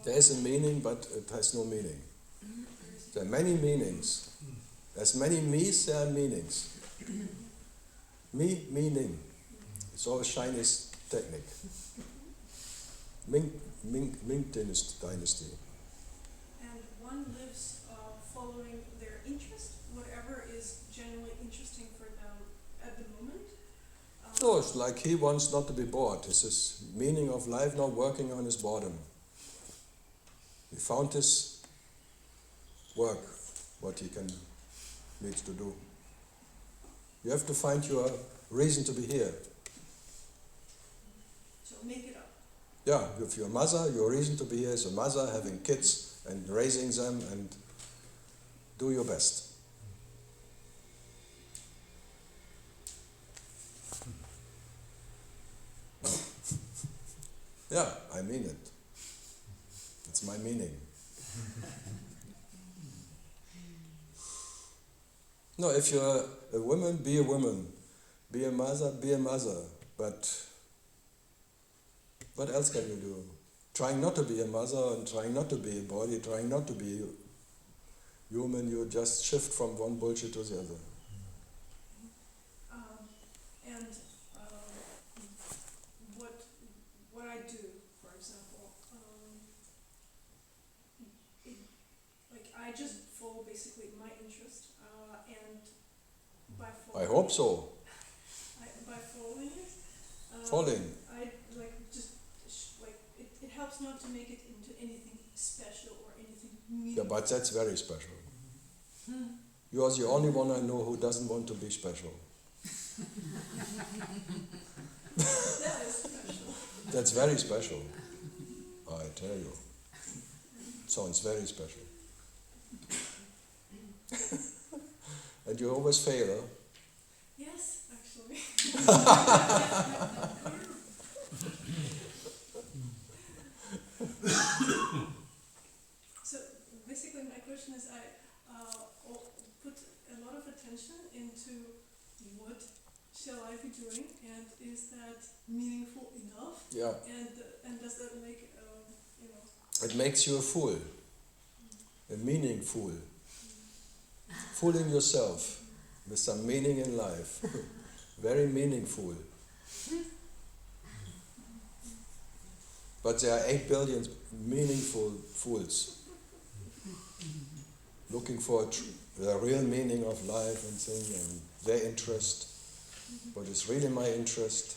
S1: There is a meaning, but it has no meaning. There are many meanings. As many me's, there are meanings. Me, meaning. It's all a Chinese technique. Ming dynasty.
S9: And one lives following their interest, whatever is genuinely interesting for them at the moment.
S1: No, it's like he wants not to be bored. It's his meaning of life, not working on his boredom. He found his work, what he needs to do. You have to find your reason to be here.
S9: So make it up.
S1: Yeah, if you're a mother, your reason to be here is a mother, having kids and raising them, and do your best. Yeah, I mean it. It's my meaning. No, if you're a woman, be a woman. Be a mother, be a mother. But what else can you do? Trying not to be a mother and trying not to be a body, trying not to be human, you just shift from one bullshit to the other.
S9: And what I do, for example, I just follow basically my interest, and by
S1: I
S9: following
S1: hope so.
S9: by following it,
S1: Falling.
S9: I it helps not to make it into anything special or anything meaningful.
S1: Yeah, but that's very special. You are the only one I know who doesn't want to be special.
S9: That is special.
S1: That's very special. I tell you. Sounds very special. And you always fail, huh?
S9: Yes, actually. So basically my question is I put a lot of attention into what shall I be doing, and is that meaningful enough?
S1: Yeah.
S9: And does that make
S1: It makes you a fool. A meaning fool. Fooling yourself with some meaning in life. Very meaningful. But there are 8 billion meaningful fools looking for the real meaning of life and thing and their interest. What is really my interest?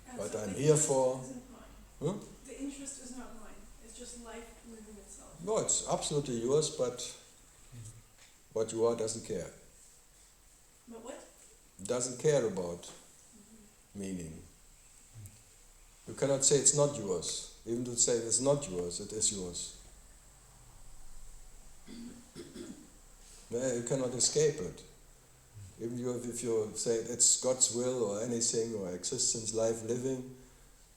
S9: And
S1: What
S9: so
S1: I'm
S9: the
S1: here
S9: interest
S1: for.
S9: isn't mine.
S1: Huh?
S9: The interest is not mine. It's just life living itself.
S1: No, it's absolutely yours, but what you are doesn't care.
S9: But what?
S1: Doesn't care about meaning. You cannot say it's not yours. Even to say it's not yours, it is yours. No, you cannot escape it. Even if you say it's God's will or anything or existence, life living,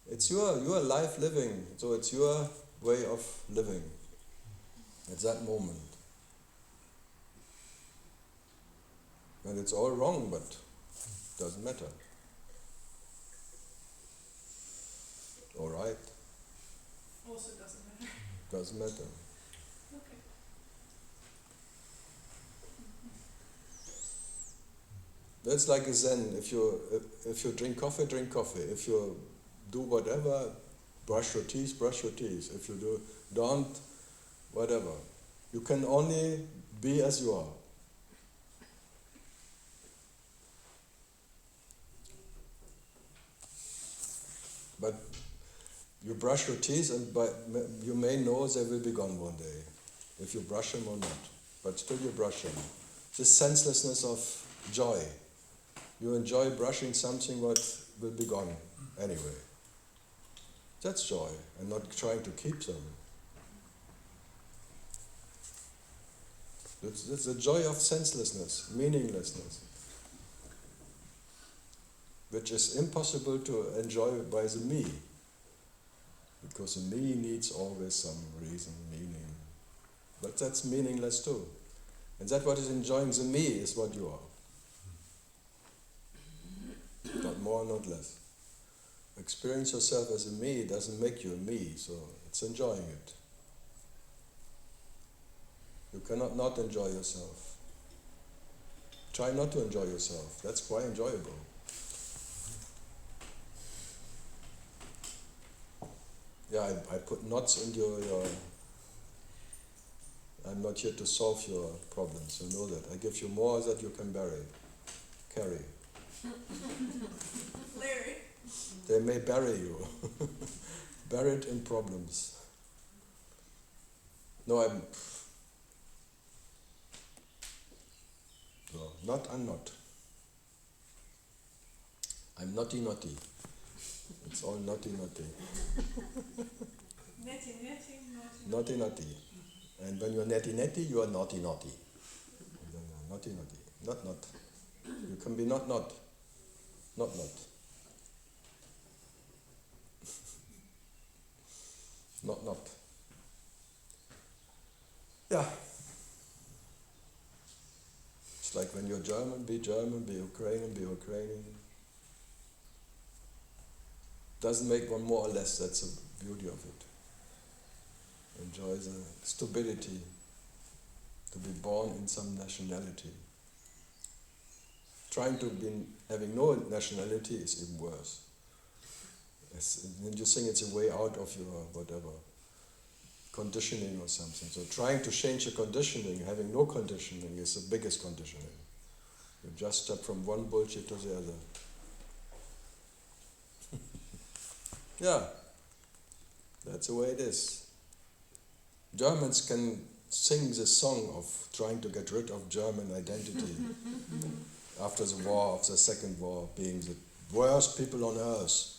S1: it's your life living. So it's your way of living at that moment. And it's all wrong, but it doesn't matter. All right,
S9: Also doesn't matter.
S1: doesn't matter.
S9: Okay.
S1: That's like a Zen. If you drink coffee, drink coffee. If you do whatever, brush your teeth, brush your teeth. If you don't, whatever. You can only be as you are. But you brush your teeth, and you may know they will be gone one day, if you brush them or not. But still you brush them. This senselessness of joy, You enjoy brushing something what will be gone anyway. That's joy, and not trying to keep them. That's the joy of senselessness, meaninglessness, which is impossible to enjoy by the me, because the me needs always some reason, meaning. But that's meaningless too. And that what is enjoying the me is what you are. Not more, not less. Experience yourself as a me doesn't make you a me, so it's enjoying it. You cannot not enjoy yourself. Try not to enjoy yourself. That's quite enjoyable. Yeah, I put knots in your I'm not here to solve your problems, you know that. I give you more that you can carry.
S9: Larry.
S1: They may bury you. Buried in problems. No, I'm not. I'm naughty. It's all naughty.
S9: Netty, naughty.
S1: Naughty. And when you're netty, you are naughty. Naughty. Not. You can be not. Not. Not. Yeah. It's like when you're German, be Ukrainian. Doesn't make one more or less, that's the beauty of it. Enjoy the stupidity to be born in some nationality. Trying to be having no nationality is even worse. Then you think it's a way out of your whatever conditioning or something. So trying to change the conditioning, having no conditioning, is the biggest conditioning. You just step from one bullshit to the other. Yeah, that's the way it is. Germans can sing the song of trying to get rid of German identity after the war, of the Second War, being the worst people on earth.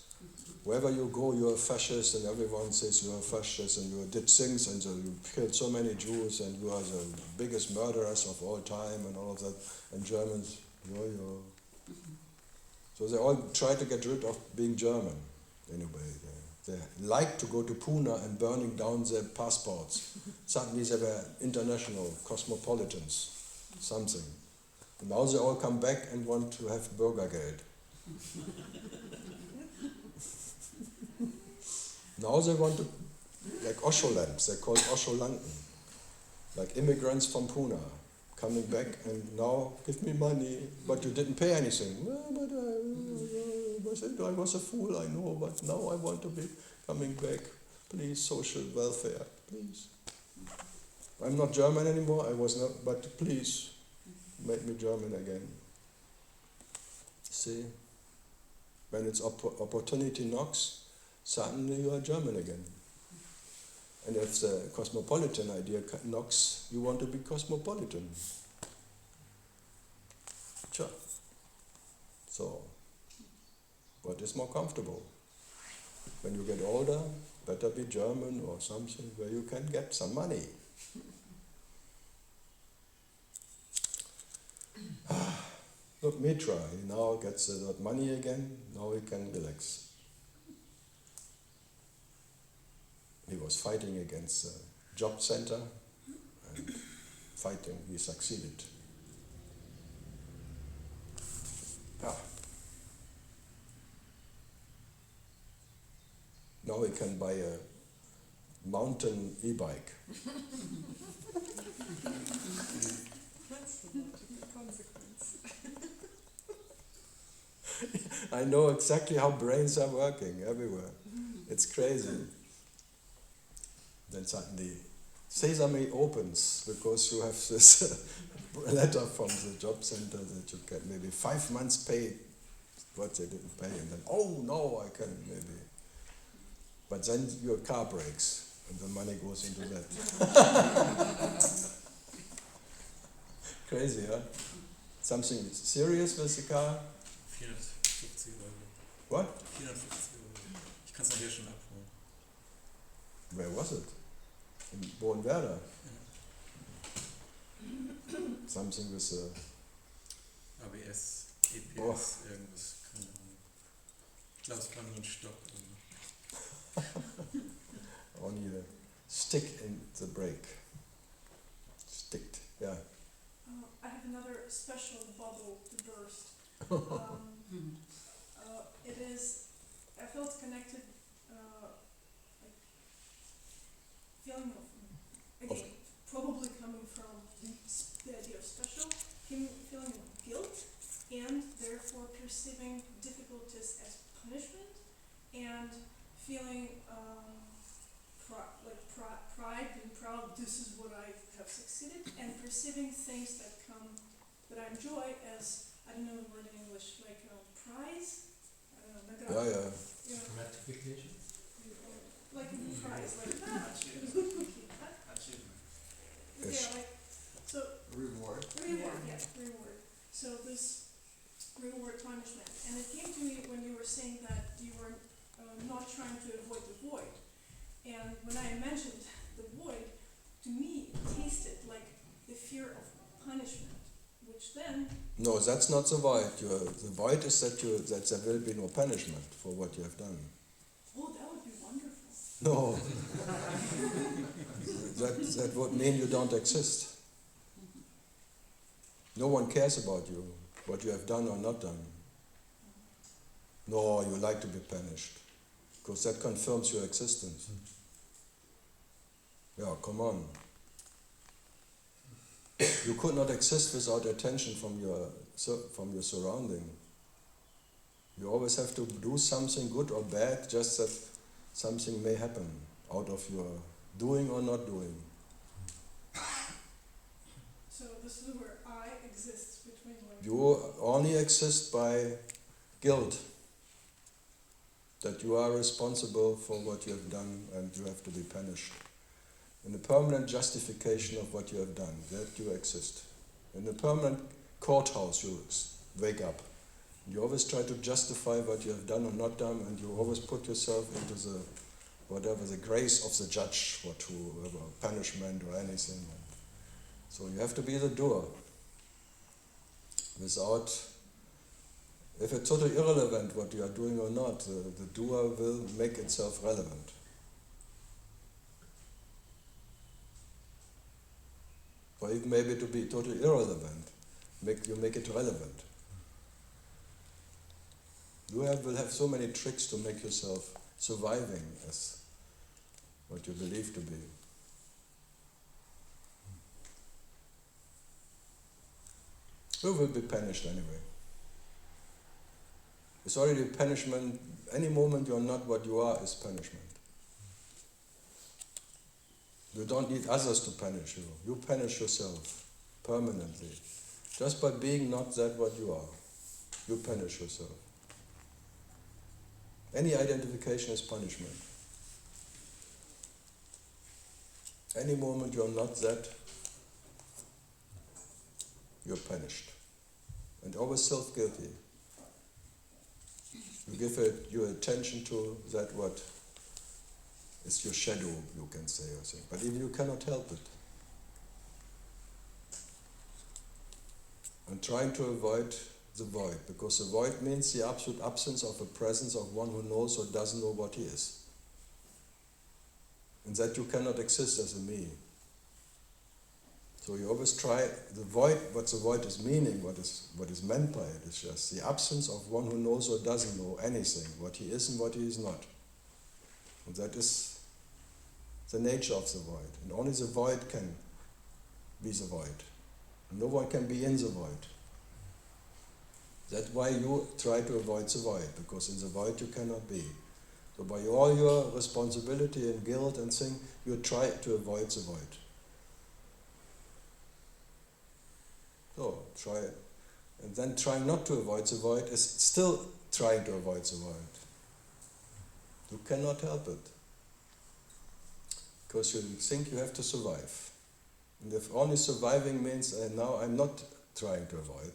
S1: Wherever you go, you're a fascist, and everyone says you're a fascist, and you did things, and you killed so many Jews, and you are the biggest murderers of all time, and all of that. And Germans, yo. So they all try to get rid of being German, anyway. They like to go to Pune and burning down their passports. Suddenly they were international, cosmopolitans, something. And now they all come back and want to have Bürgergeld. Now they want to, like Oscholands, they're called Oscholanten, like immigrants from Pune, coming back and now give me money, but you didn't pay anything. Well, but I was a fool, I know, but now I want to be coming back. Please, social welfare, please. I'm not German anymore, I was not, but please, make me German again. See? When it's opportunity knocks, suddenly you are German again. And if the cosmopolitan idea knocks, you want to be cosmopolitan. Sure. So, what is more comfortable? When you get older, better be German or something where you can get some money. Look, Mitra, he now gets that money again, now he can relax. He was fighting against the job center, and fighting, he succeeded. Yeah. Now he can buy a mountain e-bike.
S11: That's the logical consequence.
S1: I know exactly how brains are working everywhere. It's crazy. Then suddenly Sesame opens because you have this letter from the job center that you get maybe 5 months paid what they didn't pay, and then, oh no, I can maybe. But then your car breaks and the money goes into that. Crazy, huh? Something serious with the car,
S12: 450 Euro.
S1: What?
S12: 450 Euro. Ich kann es nachher schon abholen.
S1: Where was it? In Bornwerder. Something with
S12: ABS, EPS,
S1: Oh.
S12: irgendwas, keine Ahnung. Ich glaube, es war nur ein Stock.
S1: only a stick in the brake. Sticked, yeah.
S9: I have another special bubble to burst. It is, I felt connected, like feeling of, again, probably coming from the idea of special, feeling of guilt, and therefore perceiving difficulties as punishment, and feeling pride, being proud, this is what I have succeeded, and perceiving things that I enjoy as, I don't know the word in English, like prize, I don't know, nagrada.
S1: Yeah.
S9: You know,
S12: Gratification?
S9: like a prize, like it was
S10: Achievement.
S9: good cooking. Huh?
S10: Achievement.
S9: Yeah,
S1: Yes.
S9: like, so
S10: Reward.
S9: reward, yeah, reward. So this reward punishment, and it came to me when you were saying that you were not trying to avoid the void. And when I mentioned the void, to me it tasted like the fear of punishment, which then,
S1: No, that's not the void. The void is that there will be no punishment for what you have done.
S9: oh, that would be wonderful.
S1: No. that would mean you don't exist. No one cares about you, what you have done or not done. No, you like to be punished, because that confirms your existence. Yeah, come on. You could not exist without attention from your surrounding. You always have to do something good or bad, just that something may happen out of your doing or not doing.
S9: So this is where I exist between like
S1: You only exist by guilt. That you are responsible for what you have done and you have to be punished. In the permanent justification of what you have done, that you exist. In the permanent courthouse you wake up. You always try to justify what you have done or not done, and you always put yourself into the grace of the judge, or to punishment or anything. So you have to be the doer. Without, if it's totally irrelevant what you are doing or not, the doer will make itself relevant. Or even maybe to be totally irrelevant, you make it relevant. You will have so many tricks to make yourself surviving as what you believe to be. You will be punished anyway. It's already punishment. Any moment you're not what you are is punishment. You don't need others to punish you. You punish yourself permanently. Just by being not that what you are, you punish yourself. Any identification is punishment. Any moment you're not that, you're punished. And always self-guilty. You give your attention to that what is your shadow, you can say, or something. But even you cannot help it. And trying to avoid the void, because the void means the absolute absence of a presence of one who knows or doesn't know what he is. And that you cannot exist as a me. So you always try the void, what the void is meaning, what is meant by it, is just the absence of one who knows or doesn't know anything, what he is and what he is not. And that is the nature of the void. And only the void can be the void. No one can be in the void. That's why you try to avoid the void, because in the void you cannot be. So by all your responsibility and guilt and thing, you try to avoid the void. So try it. And then trying not to avoid the void is still trying to avoid the void. You cannot help it. Because you think you have to survive. And if only surviving means now I'm not trying to avoid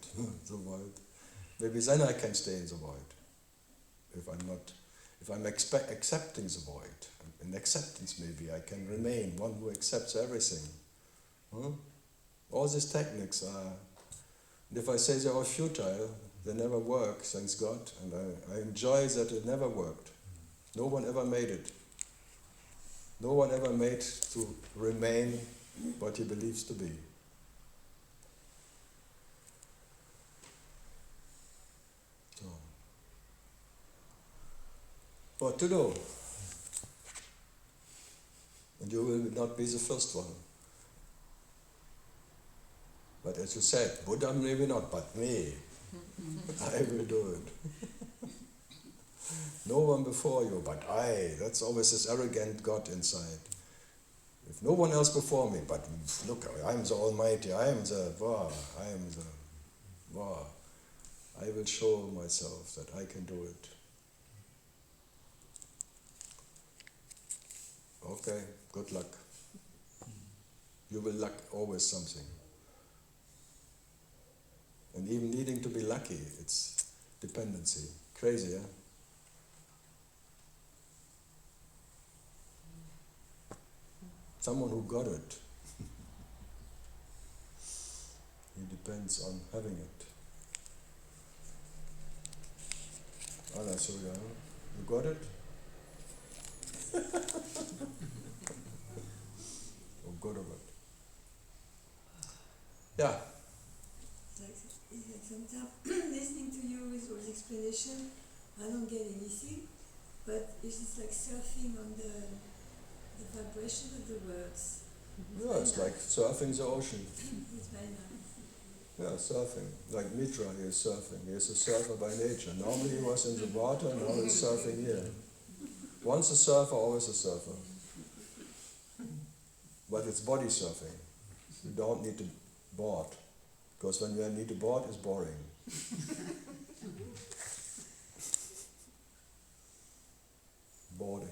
S1: the void, Maybe then I can stay in the void. If I'm accepting the void, in acceptance maybe I can remain one who accepts everything. Huh? All these techniques are, and if I say they're all futile, they never work, thanks God, and I enjoy that it never worked. No one ever made it. No one ever made to remain what he believes to be. So, what to do? And you will not be the first one. But as you said, Buddha maybe not, but me. I will do it. No one before you, but I. That's always this arrogant God inside. If no one else before me, but look, I'm the Almighty, I am the. I will show myself that I can do it. Okay, good luck. You will lack always something. And even needing to be lucky, it's dependency. Crazy, yeah? Someone who got it. He depends on having it. Anna Surya, you got it? Oh, good of it. Yeah.
S3: Sometimes listening to you with all the explanation, I don't get anything, but it's just like surfing on the vibration of the words.
S1: Yeah, it's like surfing the ocean.
S3: It's very nice.
S1: Yeah, surfing. Like Mitra, he is surfing. He is a surfer by nature. Normally he was in the water, now he's surfing here. Once a surfer, always a surfer. But it's body surfing. You don't need to board. Because when you need to board, it's boring. Boarding.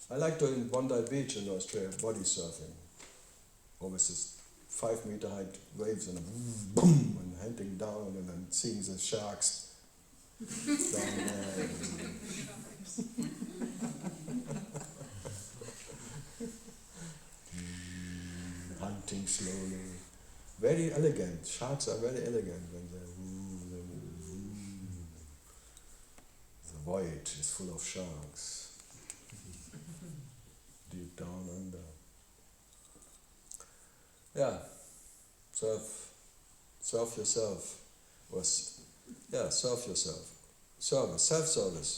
S1: I like to in Bondi Beach in Australia, body surfing. Always this 5 meter height waves and boom, and hunting down and then seeing the sharks down there. Hunting slowly. Very elegant. Sharks are very elegant when they The void is full of sharks. Deep down under. Yeah. Serve yourself. Serve yourself. Service. Self-service.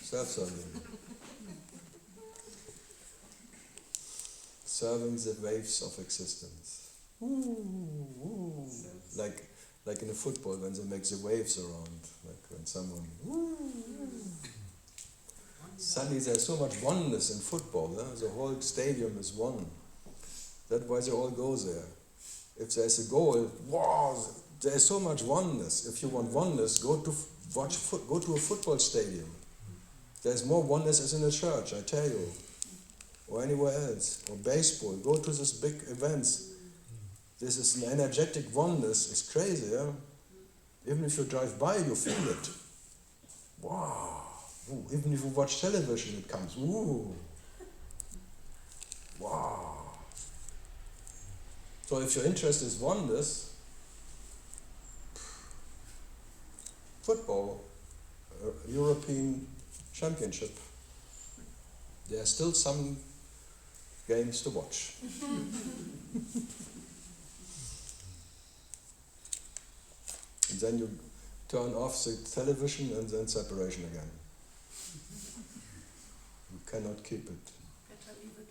S1: Self-serving. Serving the waves of existence. Like in a football when they make the waves around, like when someone. Suddenly there's so much oneness in football. The whole stadium is one. That's why they all go there. If there's a goal, wow, there's so much oneness. If you want oneness, go to a football stadium. There's more oneness as in a church, I tell you. Or anywhere else, or baseball, go to these big events. This is an energetic oneness, it's crazy, yeah? Even if you drive by, you feel it. Wow. Ooh, even if you watch television, it comes, ooh. Wow. So if your interest is oneness, football, European Championship, there are still some games to watch. And then you turn off the television and then separation again. You cannot keep it.
S2: Better leave it.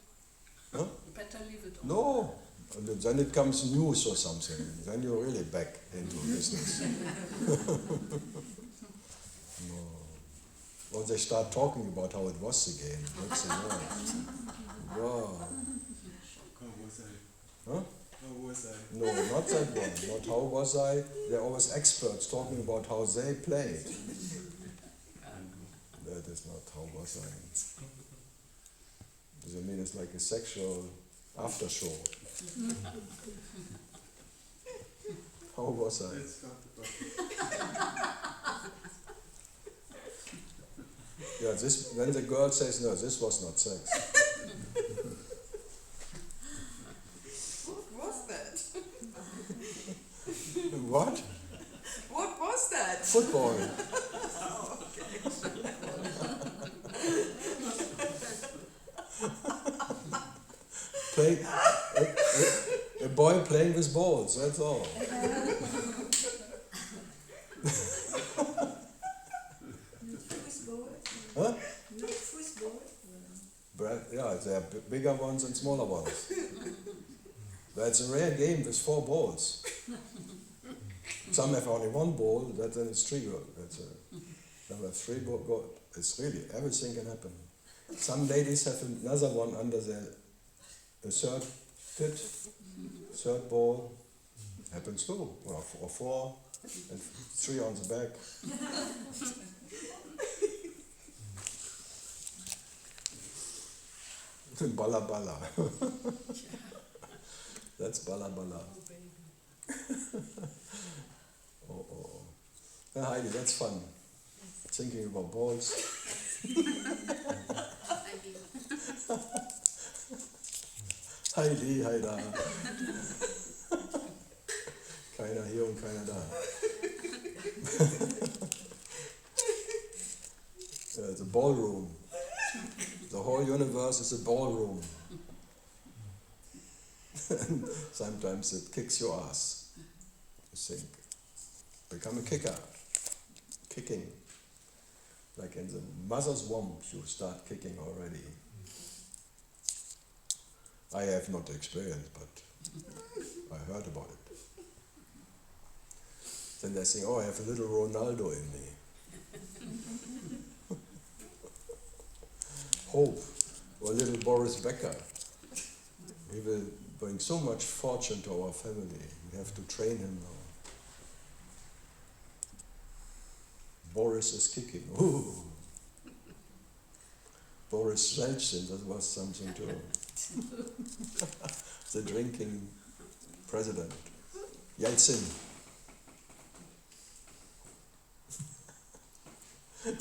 S1: Huh?
S2: Better leave it on.
S1: No. And then it comes news or something. Then you're really back into business. No. Or they start talking about how it was the game. That's the word. Wow.
S4: How was I?
S1: Huh?
S4: How was I?
S1: No, not that one. Not how was I. They're always experts talking about how they played. That is not how was I. Does it mean it's like a sexual after show? How was I?
S4: Let's start the podcast.
S1: Yeah, this, when the girl says no, this was not sex.
S11: What was that?
S1: What?
S11: What was that?
S1: Football.
S11: Oh, okay.
S1: Play, a boy playing with balls, that's all.
S3: Football?
S1: Huh?
S3: Not football?
S1: Yeah, there are bigger ones and smaller ones. That's a rare game with 4 balls. Some have only 1 ball, then it's 3. Some have 3 balls. It's really, everything can happen. Some ladies have another one under the third pit, 3rd ball. Happens too. Or 4, and 3 on the back. Bala bala. That's bala bala. Oh. Yeah, Heidi, that's fun. Thinking about balls. Heidi, Heida. Keiner hier und keiner da. The ballroom. The whole universe is a ballroom. Sometimes it kicks your ass. You think. Become a kicker. Kicking. Like in the mother's womb, you start kicking already. I have not experienced, but I heard about it. Then they think, oh, I have a little Ronaldo in me. Hope, or little Boris Becker. He will bring so much fortune to our family. We have to train him now. Boris is kicking. Ooh. Boris Yeltsin, that was something too. The drinking president. Yeltsin.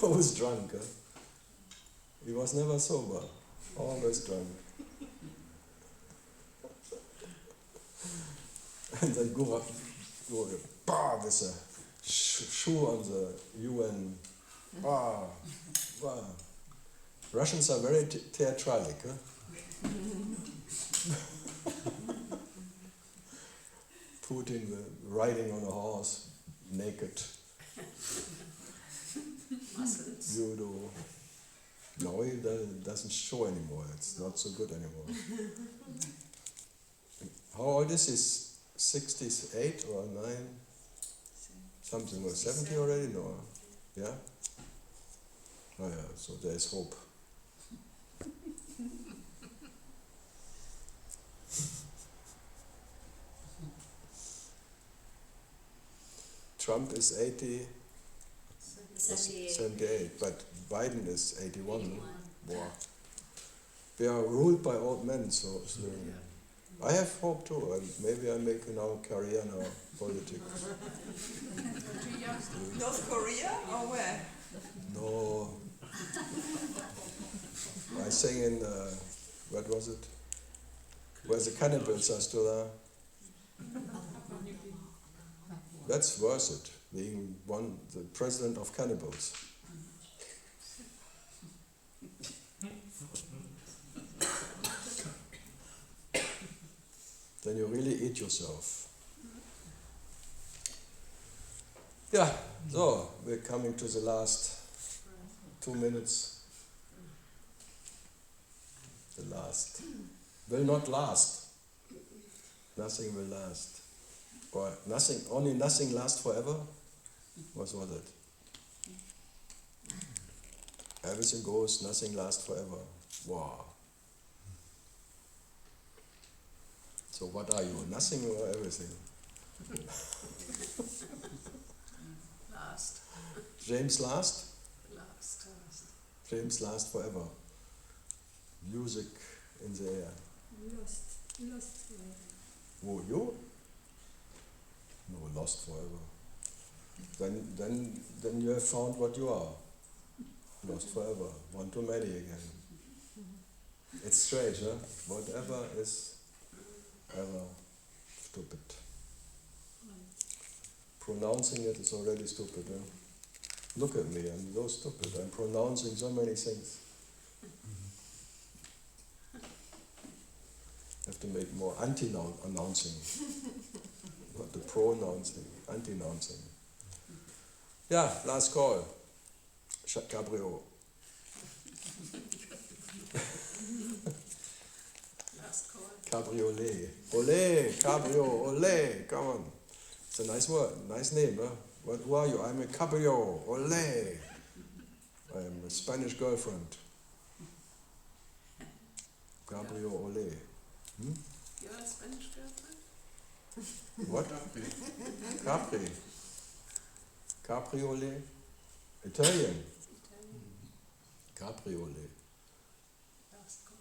S1: Always drunk, huh? He was never sober, always drunk. And then go with a shoe on the UN. Russians are very theatralic, huh? Putin riding on a horse, naked. Judo. No, he doesn't show anymore. It's not so good anymore. How old is he? 68 or 9? Something was 70 already? No. Yeah? Oh yeah, so there's hope. Trump is 78, but Biden is 81. Wow. We are ruled by old men, so I have hope too, and maybe I make now a career in politics.
S11: North Korea or where?
S1: No. I sang in, what was it? Where the cannibals are still there. That's worth it, being the president of cannibals. Then you really eat yourself. Yeah, so we're coming to the last 2 minutes. The last. Will not last. Nothing will last. Or only nothing lasts forever? What was it? Everything goes, nothing lasts forever. Wow. So what are you? Nothing or everything?
S2: Last.
S1: James last?
S2: Last.
S1: James last forever. Music in the air.
S3: Lost forever.
S1: Who, you? No, lost forever. Then you have found what you are. Lost forever. One too many again. It's strange, huh? Whatever is ever stupid. Pronouncing it is already stupid, huh? Look at me, I'm so stupid. I'm pronouncing so many things. Have to make more anti-announcing. Not the pronouncing, anti-announcing. Yeah, last call. Cabrio.
S2: Last call.
S1: Cabriolet. Ole, cabrio, ole, come on. It's a nice word, nice name, huh? Who are you? I'm a cabrio, ole. I'm a Spanish girlfriend. Cabrio, ole.
S2: You're a Spanish girlfriend?
S1: What? Capri. Cabriolet. Italian. Cabriolet.
S2: Last call.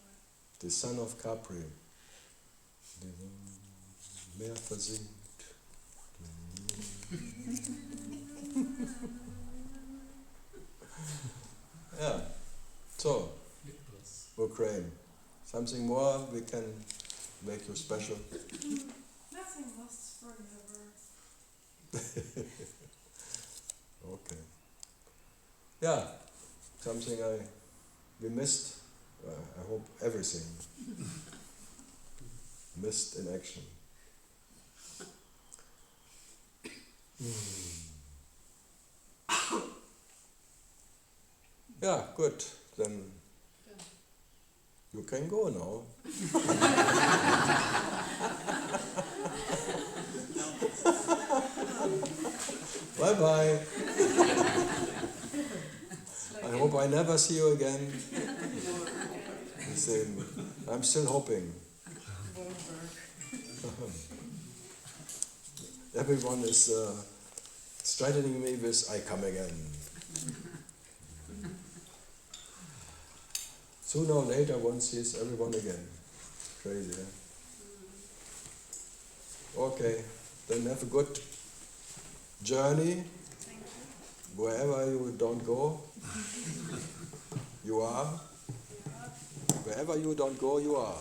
S1: The son of Capri. Meer versinkt. Yeah. So, Ukraine. Something more we can make you special?
S9: Nothing lasts forever.
S1: Okay. Yeah. Something we missed. I hope everything. Missed in action. Yeah, good. Then you can go now. Bye bye. I hope I never see you again. Same. I'm still hoping. Everyone is threatening me with I come again. Sooner or later one sees everyone again. Crazy, eh? Okay, then have a good journey. Wherever you don't go, you are. Wherever you don't go, you are.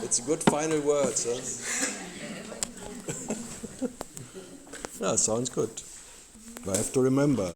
S1: It's good final words, huh? Yeah, sounds good. I have to remember.